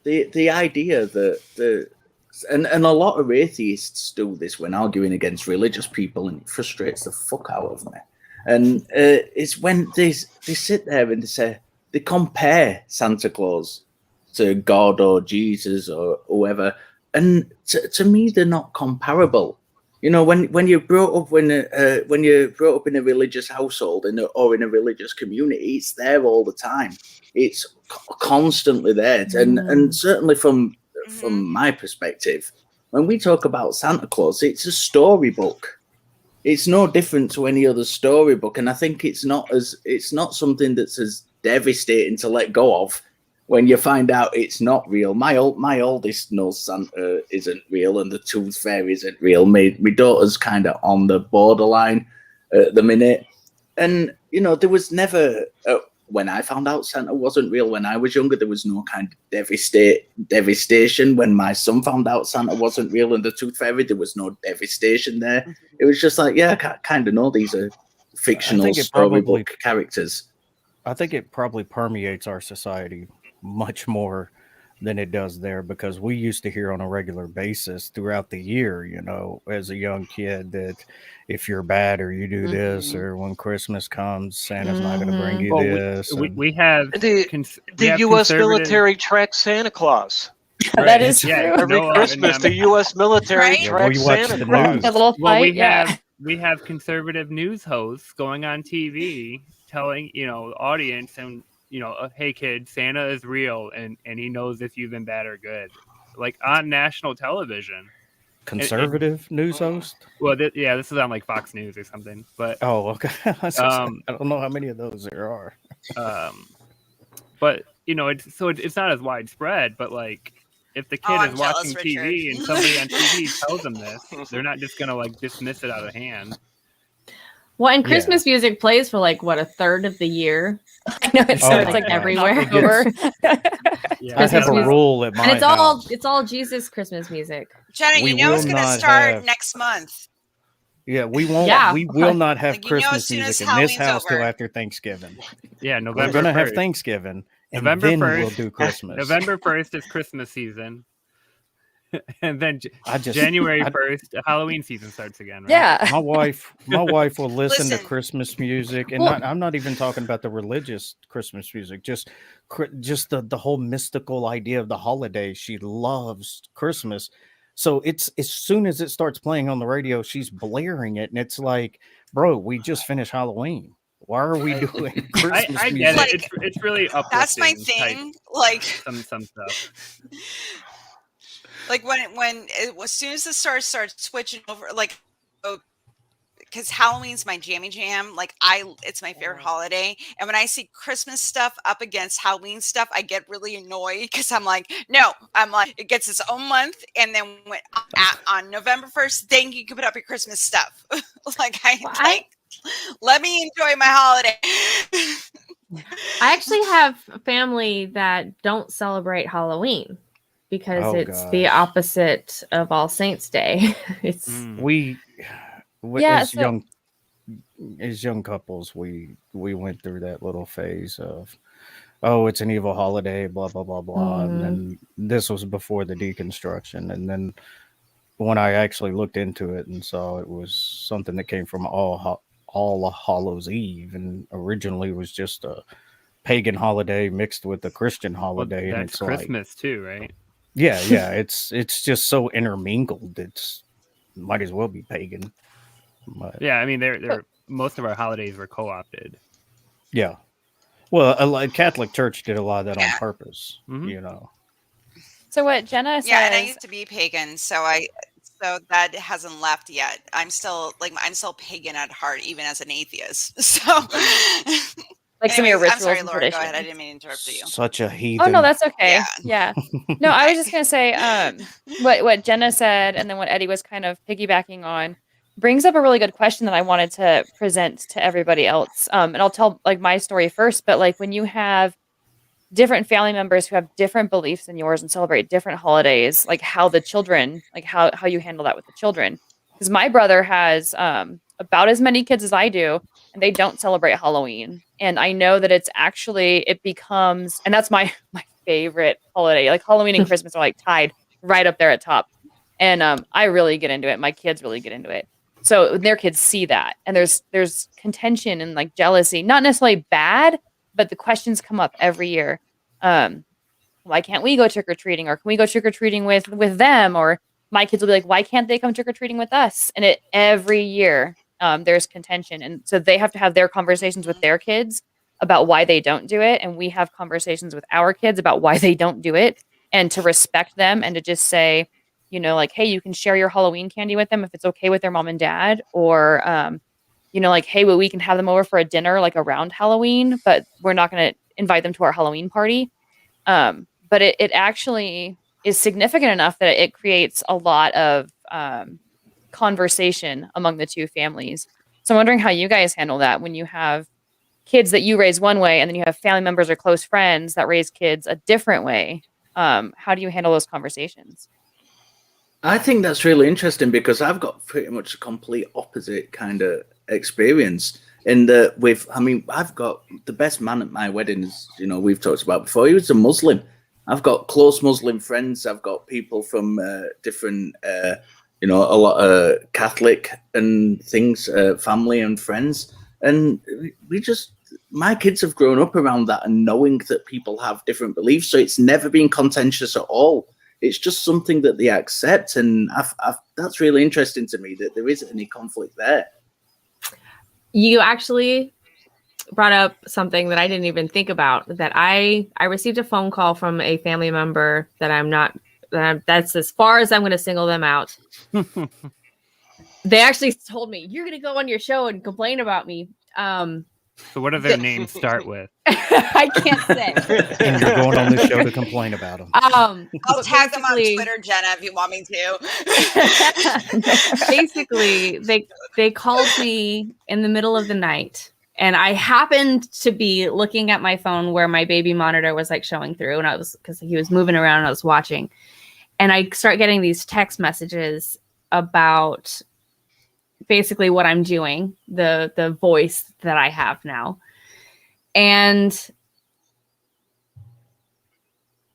the idea that and a lot of atheists do this when arguing against religious people, and it frustrates the fuck out of me. And it's when they sit there and they compare Santa Claus to God or Jesus or whoever, and to me they're not comparable. When you're brought up in a religious household or in a religious community, it's there all the time. It's constantly there, and certainly from my perspective, when we talk about Santa Claus, it's a storybook. It's no different to any other storybook, and I think it's not something that's as devastating to let go of when you find out it's not real. My oldest knows Santa isn't real, and the Tooth Fairy isn't real. My daughter's kind of on the borderline at the minute, and there was never at when I found out Santa wasn't real when I was younger, there was no kind of devastation. When my son found out Santa wasn't real and the Tooth Fairy, there was no devastation there. It was just like, yeah, I kind of know these are fictional storybook characters. I think it probably permeates our society much more than it does there, because we used to hear on a regular basis throughout the year, you know, as a young kid, that if you're bad or you do this, or when Christmas comes, Santa's not going to bring you this. We have the U.S. military tracks Santa Claus. Right. That is true. Every Christmas, the U.S. military tracks Santa Claus. A little fight, we have conservative news hosts going on TV telling, you know, the audience and, you know, hey kid, Santa is real and he knows if you've been bad or good, like on national television. Conservative news host? Well, this is on like Fox News or something. But okay. I don't know how many of those there are. But you know, it's not as widespread. But like, if the kid is watching TV and somebody on TV tells them this, they're not just gonna like dismiss it out of hand. Well, and Christmas music plays for like what, a third of the year. I know it's like everywhere. I have a rule at my house. It's all Jesus Christmas music. Jenna, you know it's going to start next month. Yeah, we won't. Yeah. We will not have like, Christmas music in this house till after Thanksgiving. Yeah, November. We're going to have Thanksgiving, and November then 1st, we'll do Christmas. November 1st is Christmas season. And then January 1st, Halloween season starts again, right? Yeah. My wife will listen to Christmas music, and I'm not even talking about the religious Christmas music, just the whole mystical idea of the holiday. She loves Christmas. So it's as soon as it starts playing on the radio, she's blaring it, and it's like, bro, we just finished Halloween. Why are we doing Christmas I music? get it. It's really uplifting. That's my thing. Like some stuff. Like as soon as the stars start switching over, like, because Halloween's my jammy jam. Like it's my favorite holiday. And when I see Christmas stuff up against Halloween stuff, I get really annoyed because I'm like, it gets its own month. And then on November 1st, then you can put up your Christmas stuff. Let me enjoy my holiday. I actually have family that don't celebrate Halloween, because it's the opposite of All Saints Day. It's as young couples, we went through that little phase of, it's an evil holiday, blah blah blah blah, and then this was before the deconstruction, and then when I actually looked into it and saw it was something that came from All Hallows Eve, and originally was just a pagan holiday mixed with a Christian holiday, and it's Christmas too, right? Yeah, it's just so intermingled. It's might as well be pagan. But, yeah, I mean, they're most of our holidays were co-opted. Yeah, well, Catholic Church did a lot of that on purpose, you know. So what Jenna says? Yeah, and I used to be pagan, so that hasn't left yet. I'm still pagan at heart, even as an atheist. So. Like some of your rituals. I'm sorry, Laura, go ahead. I didn't mean to interrupt you. Such a heathen. Oh, no, that's okay. Yeah. No, I was just going to say what Jenna said, and then what Eddie was kind of piggybacking on, brings up a really good question that I wanted to present to everybody else. And I'll tell like my story first, but like when you have different family members who have different beliefs than yours and celebrate different holidays, like how the children, like how you handle that with the children. Because my brother has about as many kids as I do, and they don't celebrate Halloween. And I know that it becomes, and that's my favorite holiday. Like Halloween and Christmas are like tied right up there at top. And I really get into it. My kids really get into it. So their kids see that, and there's contention and like jealousy, not necessarily bad, but the questions come up every year. Why can't we go trick-or-treating, or can we go trick-or-treating with them? Or my kids will be like, why can't they come trick-or-treating with us? And every year there's contention. And so they have to have their conversations with their kids about why they don't do it. And we have conversations with our kids about why they don't do it, and to respect them and to just say, you know, like, hey, you can share your Halloween candy with them if it's okay with their mom and dad, or, you know, like, hey, well, we can have them over for a dinner, like around Halloween, but we're not going to invite them to our Halloween party. But it actually is significant enough that it creates a lot of conversation among the two families. So I'm wondering how you guys handle that when you have kids that you raise one way, and then you have family members or close friends that raise kids a different way. How do you handle those conversations? I think that's really interesting because I've got pretty much a complete opposite kind of experience in that I've got the best man at my wedding, as you know, we've talked about before. He was a Muslim. I've got close Muslim friends. I've got people from different, a lot of Catholic and things, family and friends. And my kids have grown up around that and knowing that people have different beliefs. So it's never been contentious at all. It's just something that they accept. And that's really interesting to me that there isn't any conflict there. You actually brought up something that I didn't even think about, that I received a phone call from a family member that's as far as I'm going to single them out. They actually told me, you're going to go on your show and complain about me. So what do their names start with? I can't say. And you're going on this show to complain about them. I'll tag them on Twitter, Jenna, if you want me to. Basically, they called me in the middle of the night, and I happened to be looking at my phone where my baby monitor was like showing through, and because he was moving around and I was watching, and I start getting these text messages about basically what I'm doing, the voice that I have now. And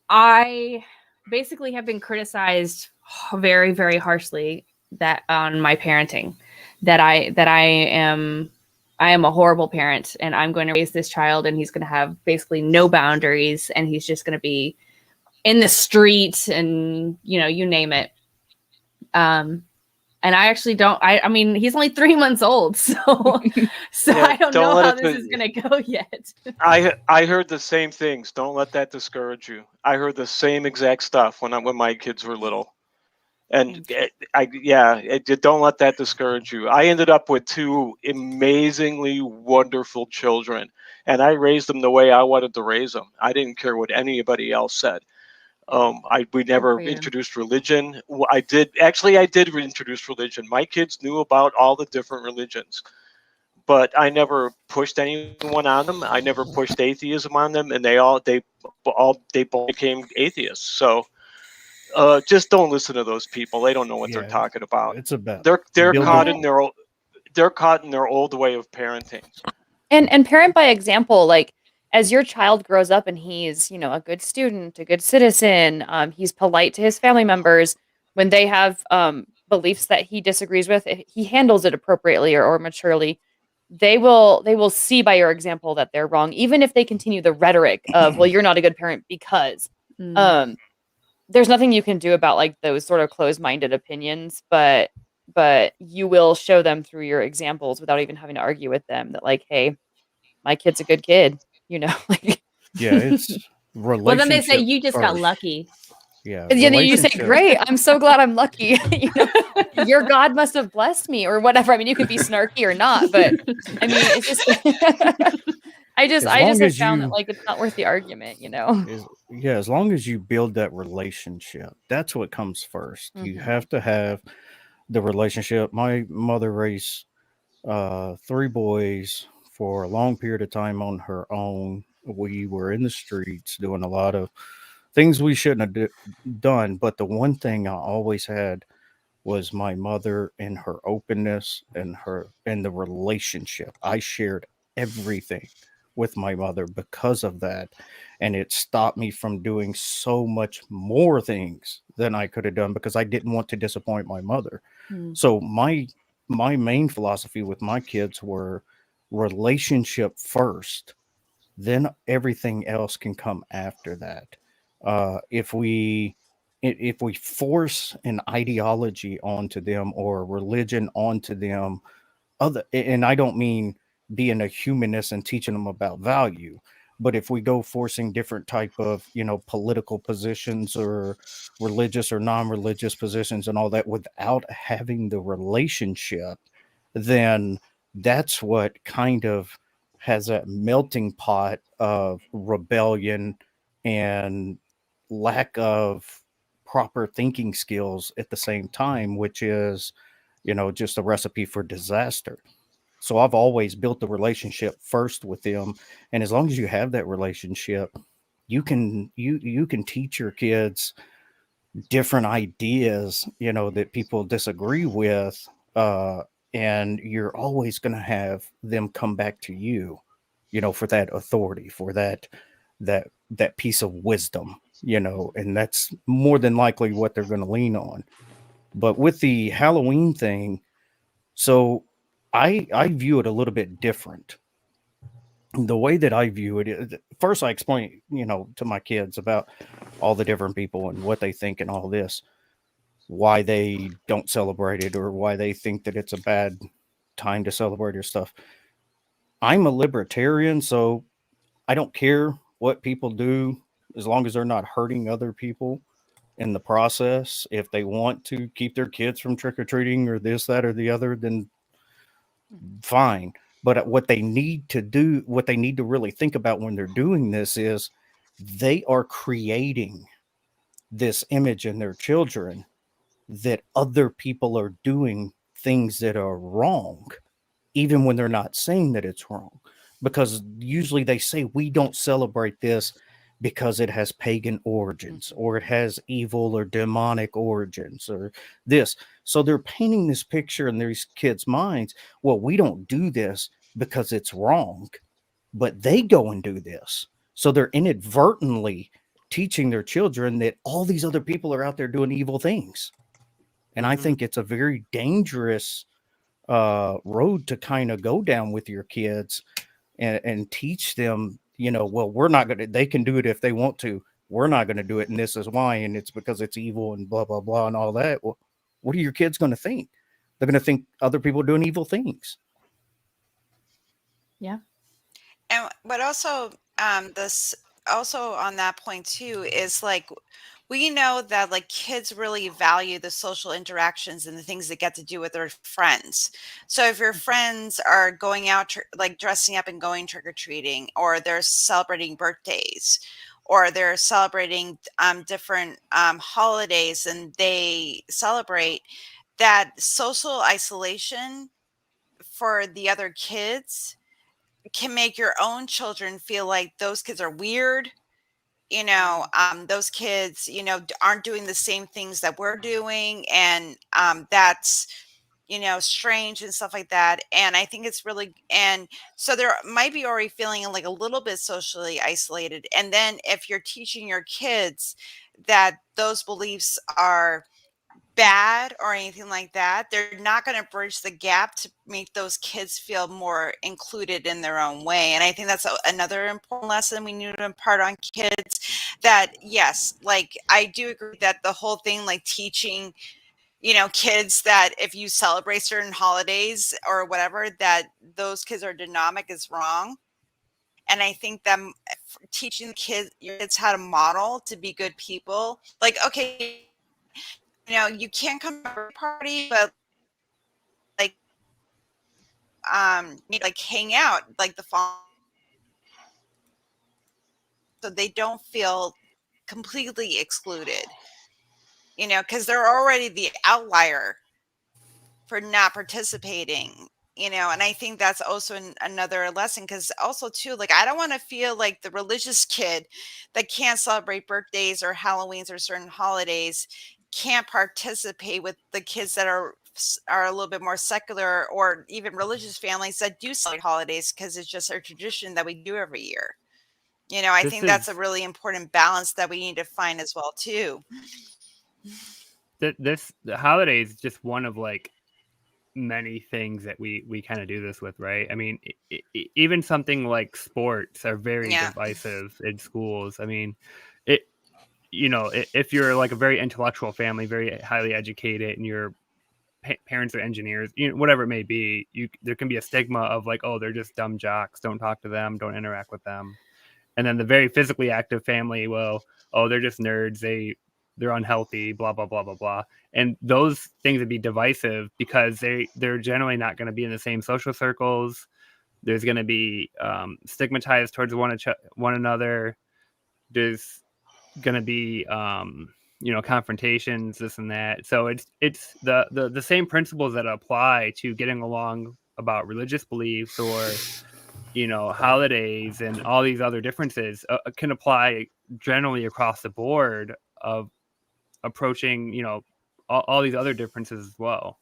I basically have been criticized very, very harshly on my parenting, that I am a horrible parent, and I'm going to raise this child and he's going to have basically no boundaries, and he's just going to be in the street and, you name it. And I actually don't. I mean, he's only 3 months old, so Yeah, I don't know how this let is going to go yet. I heard the same things. Don't let that discourage you. I heard the same exact stuff when my kids were little, and don't let that discourage you. I ended up with 2 amazingly wonderful children, and I raised them the way I wanted to raise them. I didn't care what anybody else said. We never introduced religion. I did introduce religion. My kids knew about all the different religions, but I never pushed anyone on them. I never pushed atheism on them, and they both became atheists. So just don't listen to those people. They don't know what they're talking about. It's about they're caught in their old way of parenting. And parent by example, like, as your child grows up and he's, a good student, a good citizen, he's polite to his family members, when they have beliefs that he disagrees with, if he handles it appropriately or maturely, they will see by your example that they're wrong, even if they continue the rhetoric of, well, you're not a good parent because there's nothing you can do about like those sort of closed-minded opinions, but you will show them through your examples without even having to argue with them that, like, hey, my kid's a good kid. Like, it's relationship. Well, then they say you just got first. lucky. Yeah. And then you say, great, I'm so glad I'm lucky. Your God must have blessed me or whatever. I mean, you could be snarky or not, but I mean, it's just, I just have found that, like, it's not worth the argument, As long as you build that relationship, that's what comes first. Mm-hmm. You have to have the relationship. My mother raised 3 boys for a long period of time on her own. We were in the streets doing a lot of things we shouldn't have done. But the one thing I always had was my mother and her openness and the relationship. I shared everything with my mother because of that. And it stopped me from doing so much more things than I could have done because I didn't want to disappoint my mother. So my main philosophy with my kids were relationship first, then everything else can come after that. If we force an ideology onto them or a religion onto them, and I don't mean being a humanist and teaching them about value, but if we go forcing different type of political positions or religious or non-religious positions and all that without having the relationship, then that's what kind of has a melting pot of rebellion and lack of proper thinking skills at the same time, which is, just a recipe for disaster. So I've always built the relationship first with them. And as long as you have that relationship, you can teach your kids different ideas, that people disagree with. And you're always going to have them come back to you, for that authority, for that piece of wisdom, and that's more than likely what they're going to lean on. But with the Halloween thing, so I view it a little bit different. The way that I view it is, first I explain, to my kids about all the different people and what they think and all this, why they don't celebrate it or why they think that it's a bad time to celebrate your stuff. I'm a libertarian, so I don't care what people do as long as they're not hurting other people in the process. If they want to keep their kids from trick-or-treating or this, that, or the other, then fine. But what they need to do, what they need to really think about when they're doing this is they are creating this image in their children that other people are doing things that are wrong, even when they're not saying that it's wrong. Because usually they say, we don't celebrate this because it has pagan origins or it has evil or demonic origins or this. So they're painting this picture in these kids' minds. Well, we don't do this because it's wrong, but they go and do this. So they're inadvertently teaching their children that all these other people are out there doing evil things. And I think it's a very dangerous road to kind of go down with your kids and teach them, well, we're not going to, they can do it if they want to. We're not going to do it. And this is why. And it's because it's evil and blah, blah, blah, and all that. Well, what are your kids going to think? They're going to think other people are doing evil things. Yeah. And but also, this also on that point too is like, we know that like kids really value the social interactions and the things that get to do with their friends. So if your friends are going out like dressing up and going trick-or-treating, or they're celebrating birthdays, or they're celebrating different holidays and they celebrate, that social isolation for the other kids can make your own children feel like those kids are weird. Those kids, aren't doing the same things that we're doing. And that's, strange and stuff like that. And I think it's really, and so there might be already feeling like a little bit socially isolated. And then if you're teaching your kids that those beliefs are bad or anything like that, they're not going to bridge the gap to make those kids feel more included in their own way. And I think that's another important lesson we need to impart on kids, that yes, like I do agree that the whole thing, like teaching, kids that if you celebrate certain holidays or whatever, that those kids are demonic is wrong. And I think that teaching your kids how to model to be good people, like, okay, you can't come to a party, but like, like hang out like the fall, so they don't feel completely excluded, because they're already the outlier for not participating, and I think that's also another lesson, because also too, like, I don't want to feel like the religious kid that can't celebrate birthdays or Halloweens or certain holidays can't participate with the kids that are a little bit more secular or even religious families that do celebrate holidays because it's just a tradition that we do every year. I think that's a really important balance that we need to find as well too. The holiday is just one of like many things that we kind of do this with, right? I mean, even something like sports are very divisive in schools. I mean, if you're like a very intellectual family, very highly educated, and your parents are engineers, whatever it may be, there can be a stigma of like, oh, they're just dumb jocks, don't talk to them, don't interact with them. And then the very physically active family, well, oh, they're just nerds, they're unhealthy, blah, blah, blah, blah, blah. And those things would be divisive because they're generally not going to be in the same social circles. There's going to be stigmatized towards one another. There's going to be confrontations, this and that. So it's the same principles that apply to getting along about religious beliefs or, holidays and all these other differences can apply generally across the board of approaching, all these other differences as well.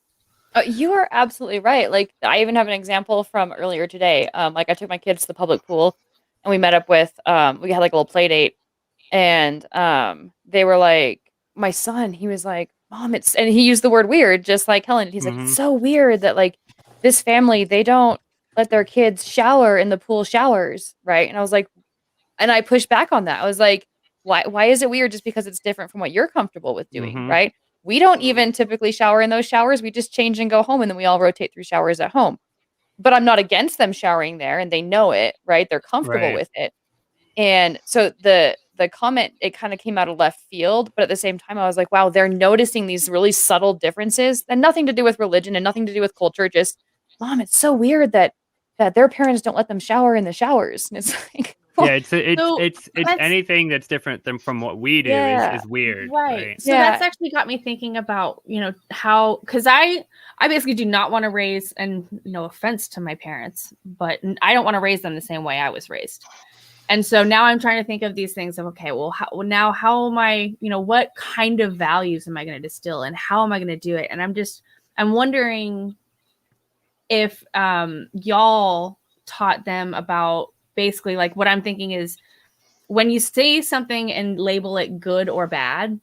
You are absolutely right. Like, I even have an example from earlier today. Like, I took my kids to the public pool, and we met up with, we had like a little play date, and they were like, my son, he was like, Mom, and he used the word weird, just like Helen. He's like, it's so weird that like this family, they don't let their kids shower in the pool showers, right? And I was like, and I pushed back on that. I was like, why is it weird just because it's different from what you're comfortable with doing, right? We don't even typically shower in those showers. We just change and go home, and then we all rotate through showers at home. But I'm not against them showering there, and they know it, right? They're comfortable with it. And so the comment, it kind of came out of left field, but at the same time, I was like, wow, they're noticing these really subtle differences and nothing to do with religion and nothing to do with culture. Just, Mom, it's so weird that their parents don't let them shower in the showers. And it's like, yeah, it's anything that's different than from what we do is weird, right? So that's actually got me thinking about how, because I basically do not want to raise, and no offense to my parents, but I don't want to raise them the same way I was raised. And so now I'm trying to think of these things of, okay, well, how am I, what kind of values am I going to distill and how am I going to do it? And I'm wondering if y'all taught them about basically, like, what I'm thinking is when you say something and label it good or bad,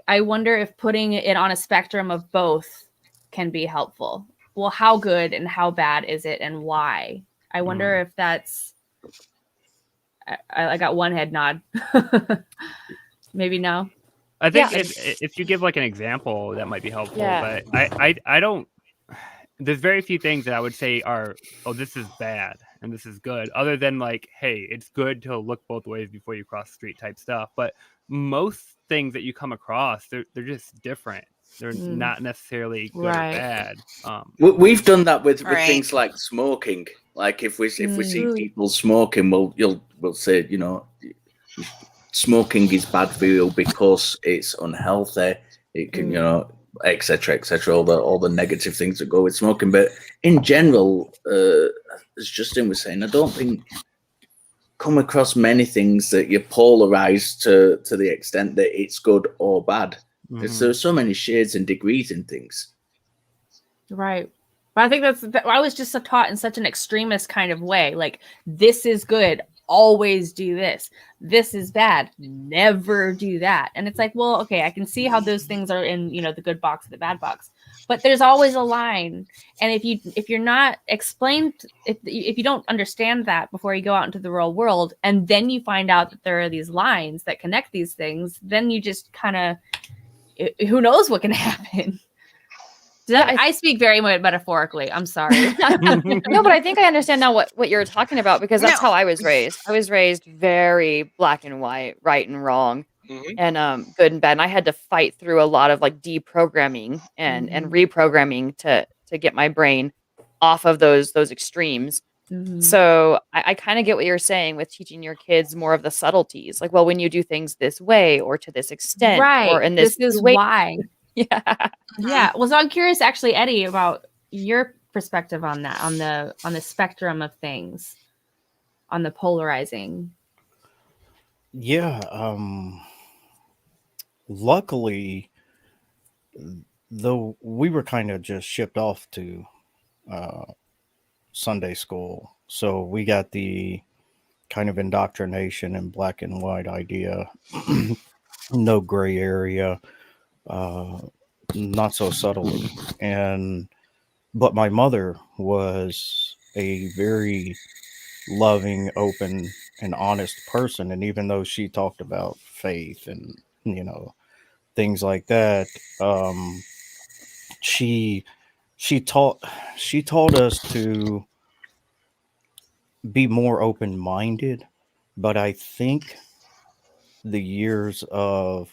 I wonder if putting it on a spectrum of both can be helpful. Well, how good and how bad is it and why? I wonder if that's, I got one head nod. Maybe no. I think if you give like an example, that might be helpful. But I don't. There's very few things that I would say are, oh, this is bad and this is good, other than like, hey, it's good to look both ways before you cross the street type stuff. But most things that you come across, they're just different. They're not necessarily good or bad. We've done that with things like smoking. Like if we see people smoking, we'll say, smoking is bad for you because it's unhealthy. It can, etc., all the negative things that go with smoking. But in general, as Justin was saying, I don't think come across many things that you're polarized to the extent that it's good or bad. There's so many shades and degrees in things. Right. But I think I was just taught in such an extremist kind of way. Like, this is good, always do this. This is bad, never do that. And it's like, well, okay, I can see how those things are in, the good box or the bad box. But there's always a line. And if you're not explained, if you don't understand that before you go out into the real world, and then you find out that there are these lines that connect these things, then you just kind of, who knows what can happen. I speak very metaphorically. I'm sorry. No, but I think I understand now what you're talking about, because that's how I was raised. I was raised very black and white, right and wrong, and good and bad. And I had to fight through a lot of like deprogramming and reprogramming to get my brain off of those extremes. So I kind of get what you're saying with teaching your kids more of the subtleties. Like, well, when you do things this way or to this extent, or in this is way. Why. Yeah. Well, so I'm curious, actually, Eddie, about your perspective on that, on the spectrum of things, on the polarizing. Yeah. Luckily, though, we were kind of just shipped off to Sunday school, so we got the kind of indoctrination and black and white idea, no gray area. Not so subtly. But my mother was a very loving, open, and honest person. And even though she talked about faith and, things like that, she taught us to be more open-minded. But I think the years of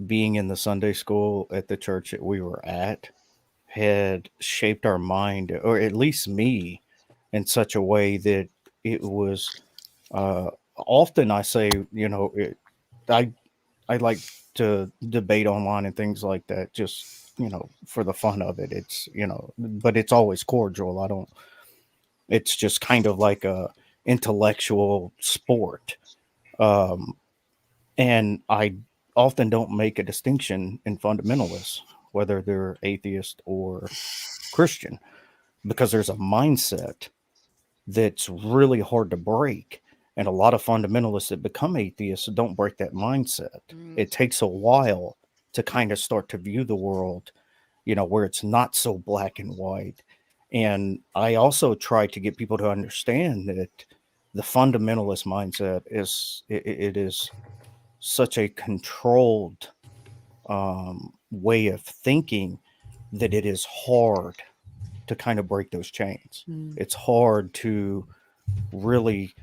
being in the Sunday school at the church that we were at had shaped our mind, or at least me, in such a way that it was often I say, I like to debate online and things like that, just for the fun of it. It's, but it's always cordial. It's just kind of like a intellectual sport. And I often don't make a distinction in fundamentalists, whether they're atheist or Christian, because there's a mindset that's really hard to break. And a lot of fundamentalists that become atheists don't break that mindset. It takes a while to kind of start to view the world, where it's not so black and white. And I also try to get people to understand that the fundamentalist mindset it is such a controlled way of thinking that it is hard to kind of break those chains. It's hard to really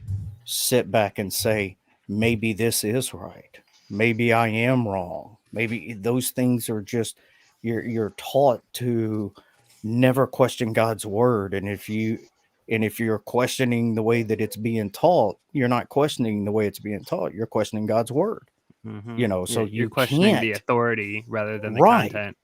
sit back and say, maybe this is right. Maybe I am wrong. Maybe those things are just, you're taught to never question God's word. And if you're questioning the way that it's being taught, you're not questioning the way it's being taught. You're questioning God's word. So you're questioning the authority rather than the content.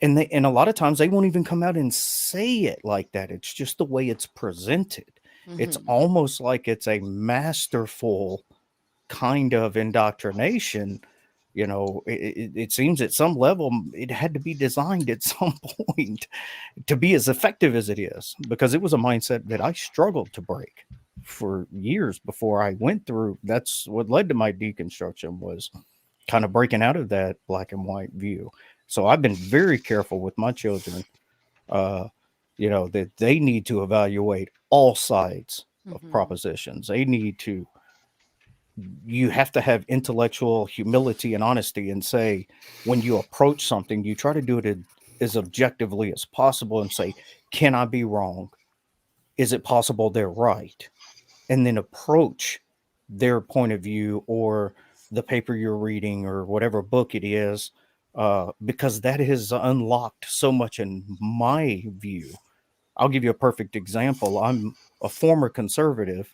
And a lot of times they won't even come out and say it like that. It's just the way it's presented. It's almost like it's a masterful kind of indoctrination. It seems at some level it had to be designed at some point to be as effective as it is, because it was a mindset that I struggled to break for years before I went through. That's what led to my deconstruction, was kind of breaking out of that black and white view. So I've been very careful with my children, that they need to evaluate all sides of propositions. You have to have intellectual humility and honesty and say, when you approach something, you try to do it as objectively as possible and say, can I be wrong? Is it possible they're right? And then approach their point of view or the paper you're reading or whatever book it is, because that has unlocked so much in my view. I'll give you a perfect example. I'm a former conservative.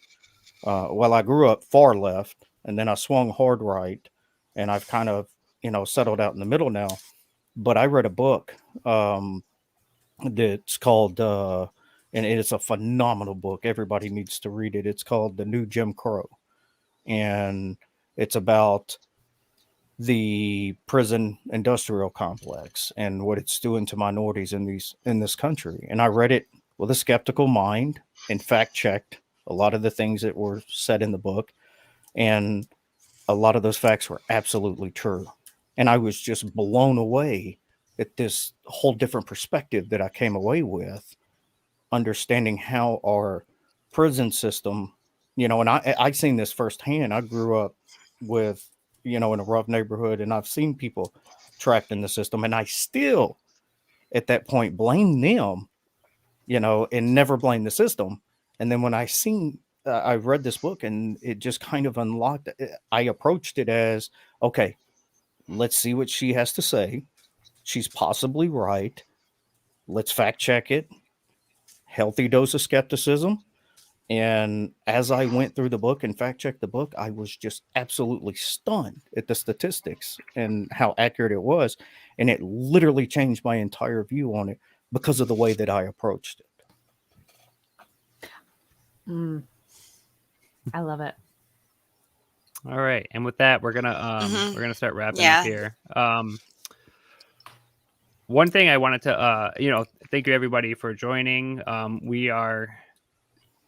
I grew up far left, and then I swung hard right, and I've kind of, settled out in the middle now. But I read a book that's called, and it's a phenomenal book. Everybody needs to read it. It's called The New Jim Crow. And it's about the prison industrial complex and what it's doing to minorities in this country. And I read it with a skeptical mind and fact checked a lot of the things that were said in the book. And a lot of those facts were absolutely true. And I was just blown away at this whole different perspective that I came away with, understanding how our prison system, and I've seen this firsthand. I grew up with, in a rough neighborhood, and I've seen people trapped in the system, and I still at that point blame them, and never blame the system. And then when I read this book, and it just kind of unlocked it. I approached it as, okay, let's see what she has to say. She's possibly right. Let's fact check it. Healthy dose of skepticism. And as I went through the book and fact checked the book, I was just absolutely stunned at the statistics and how accurate it was. And it literally changed my entire view on it because of the way that I approached it. I love it. All right, and with that, we're gonna start wrapping up here. One thing I wanted to, thank you everybody for joining.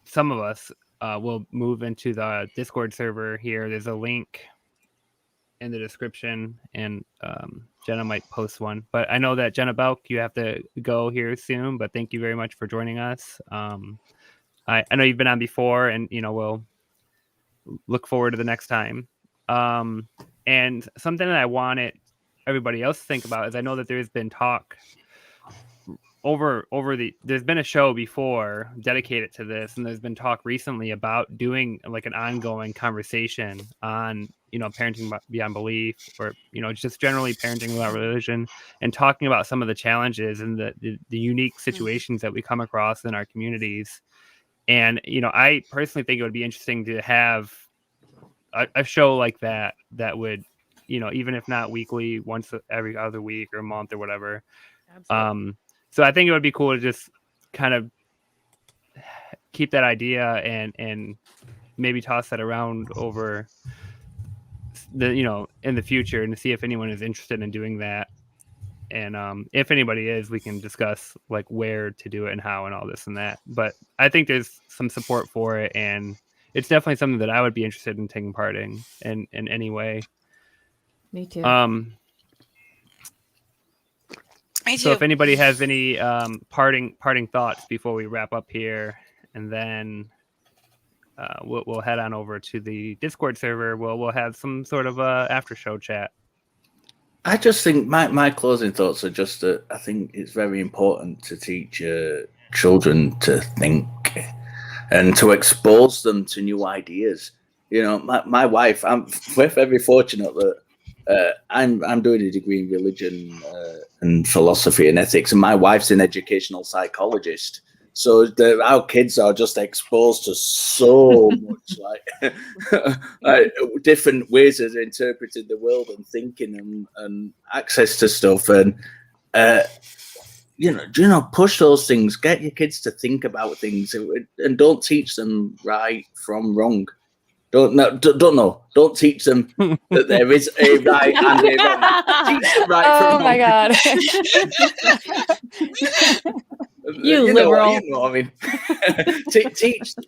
Some of us will move into the Discord server here. There's a link in the description, and Jenna might post one. But I know that Jenna Belk, you have to go here soon. But thank you very much for joining us. I know you've been on before, and we'll look forward to the next time. And something that I wanted everybody else to think about is I know that there's been talk there's been a show before dedicated to this, and there's been talk recently about doing like an ongoing conversation on parenting beyond belief, or just generally parenting without religion, and talking about some of the challenges and the unique situations that we come across in our communities. And I personally think it would be interesting to have a show like that would even if not weekly, once every other week or month or whatever, Absolutely. So I think it would be cool to just kind of keep that idea and maybe toss that around over in the future and see if anyone is interested in doing that. And if anybody is, we can discuss like where to do it and how and all this and that. But I think there's some support for it, and it's definitely something that I would be interested in taking part in any way. Me too. Me So too. if anybody has any parting thoughts before we wrap up here, and then we'll head on over to the Discord server. We'll have some sort of after show chat. I just think my closing thoughts are just that I think it's very important to teach children to think and to expose them to new ideas. You know, my wife, we're very fortunate that I'm doing a degree in religion and philosophy and ethics, and my wife's an educational psychologist. So our kids are just exposed to so much like different ways of interpreting the world and thinking and access to stuff. And push those things. Get your kids to think about things, and don't teach them right from wrong. Don't teach them that there is a right and a wrong. Teach them right from wrong. Oh my god. You liberal. You know what I mean?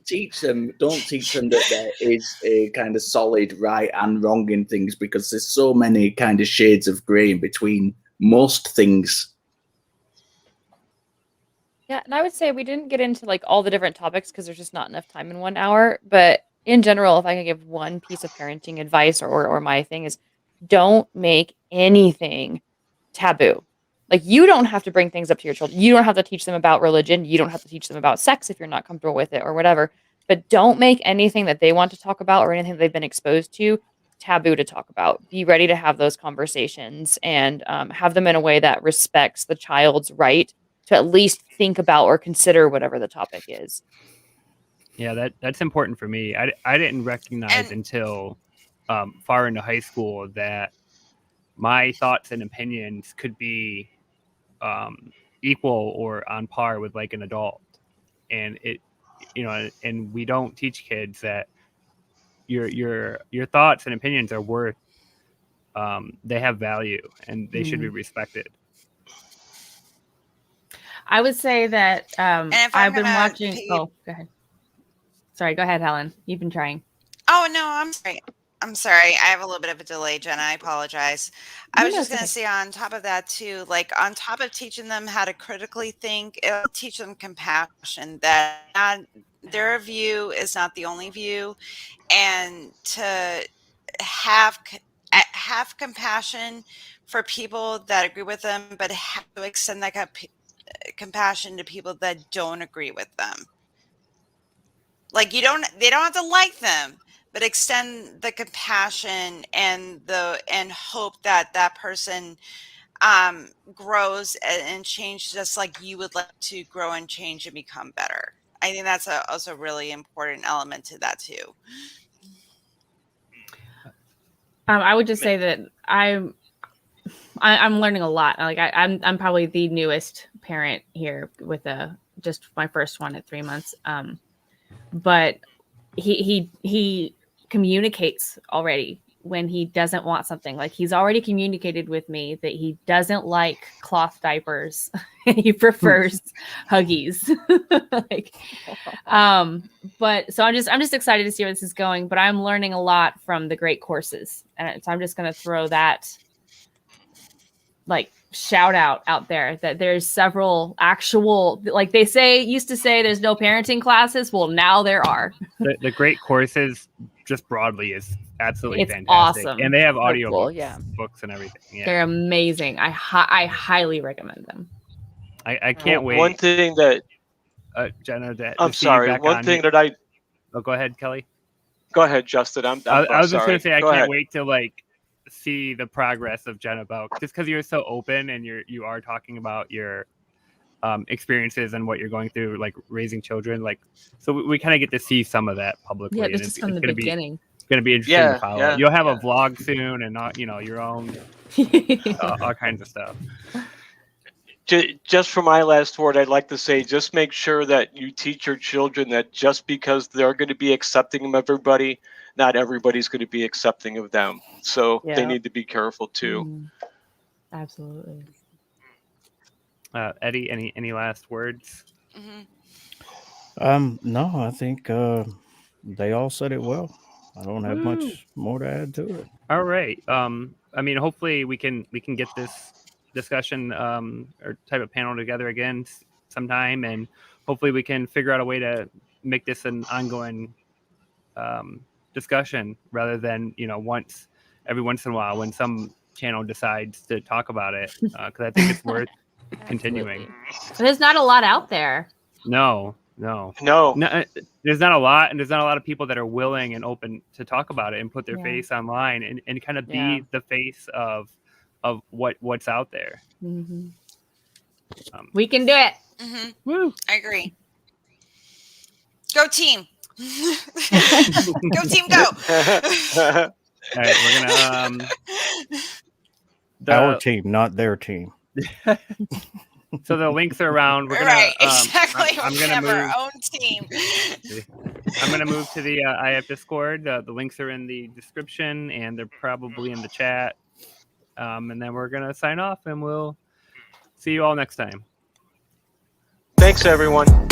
teach them. Don't teach them that there is a kind of solid right and wrong in things, because there's so many kind of shades of grey in between most things. Yeah, and I would say we didn't get into like all the different topics because there's just not enough time in 1 hour. But in general, if I could give one piece of parenting advice or my thing is, don't make anything taboo. Like, you don't have to bring things up to your children. You don't have to teach them about religion. You don't have to teach them about sex if you're not comfortable with it or whatever. But don't make anything that they want to talk about or anything they've been exposed to taboo to talk about. Be ready to have those conversations and have them in a way that respects the child's right to at least think about or consider whatever the topic is. Yeah, that's important for me. I didn't recognize until far into high school that my thoughts and opinions could be equal or on par with like an adult, and and we don't teach kids that your thoughts and opinions are worth, they have value and they should be respected. I would say that I've been watching. Oh, go ahead. Sorry, go ahead, Helen. You've been trying. Oh, no, I'm sorry. I have a little bit of a delay, Jenna. I apologize. I was just going to say on top of that, too, like on top of teaching them how to critically think, it'll teach them compassion, that their view is not the only view, and to have compassion for people that agree with them, but have to extend that compassion to people that don't agree with them. Like, they don't have to like them, but extend the compassion and hope that that person grows and changes just like you would like to grow and change and become better. I think that's also a really important element to that too. I would just say that I'm learning a lot. Like I'm probably the newest parent here with just my first one at 3 months. But he communicates already when he doesn't want something. Like, he's already communicated with me that he doesn't like cloth diapers. He prefers Huggies. But so I'm just excited to see where this is going, but I'm learning a lot from the great courses. And so I'm just going to throw that like shout out there that there's several actual, like they used to say there's no parenting classes. Well, now there are. The great courses just broadly is absolutely it's fantastic. Awesome. And they have audio books and everything. Yeah. They're amazing. I highly recommend them. I can't wait. One thing that Jenna, I'm sorry. One thing that I go ahead, Kelly. Go ahead, Justin. I was just gonna say I Go can't ahead. wait to like see the progress of Jenna Belk, just because you're so open and you are talking about your experiences and what you're going through, like raising children. Like, so we kind of get to see some of that publicly. Yeah, and this is from the beginning. It's going to be interesting to follow. You'll have a vlog soon, and your own all kinds of stuff. Just for my last word, I'd like to say, just make sure that you teach your children that just because they're going to be accepting of everybody, not everybody's going to be accepting of them. So they need to be careful too. Absolutely. Eddie, any last words? No, I think they all said it well. I don't have much more to add to it. All right. I mean, hopefully we can get this discussion or type of panel together again sometime, and hopefully we can figure out a way to make this an ongoing discussion rather than every once in a while when some channel decides to talk about it, because I think it's worth continuing. There's not a lot out there. No. There's not a lot, and there's not a lot of people that are willing and open to talk about it and put their face online and kind of be the face of what's out there. We can do it. Woo! I agree. Go team. Go team, go. All right, we're gonna our team, not their team. So the links are around. We're gonna, right, exactly. I'm we gonna have move. our own team. I'm gonna move to the IF Discord. The links are in the description, and they're probably in the chat. And then we're gonna sign off, and we'll see you all next time. Thanks, everyone.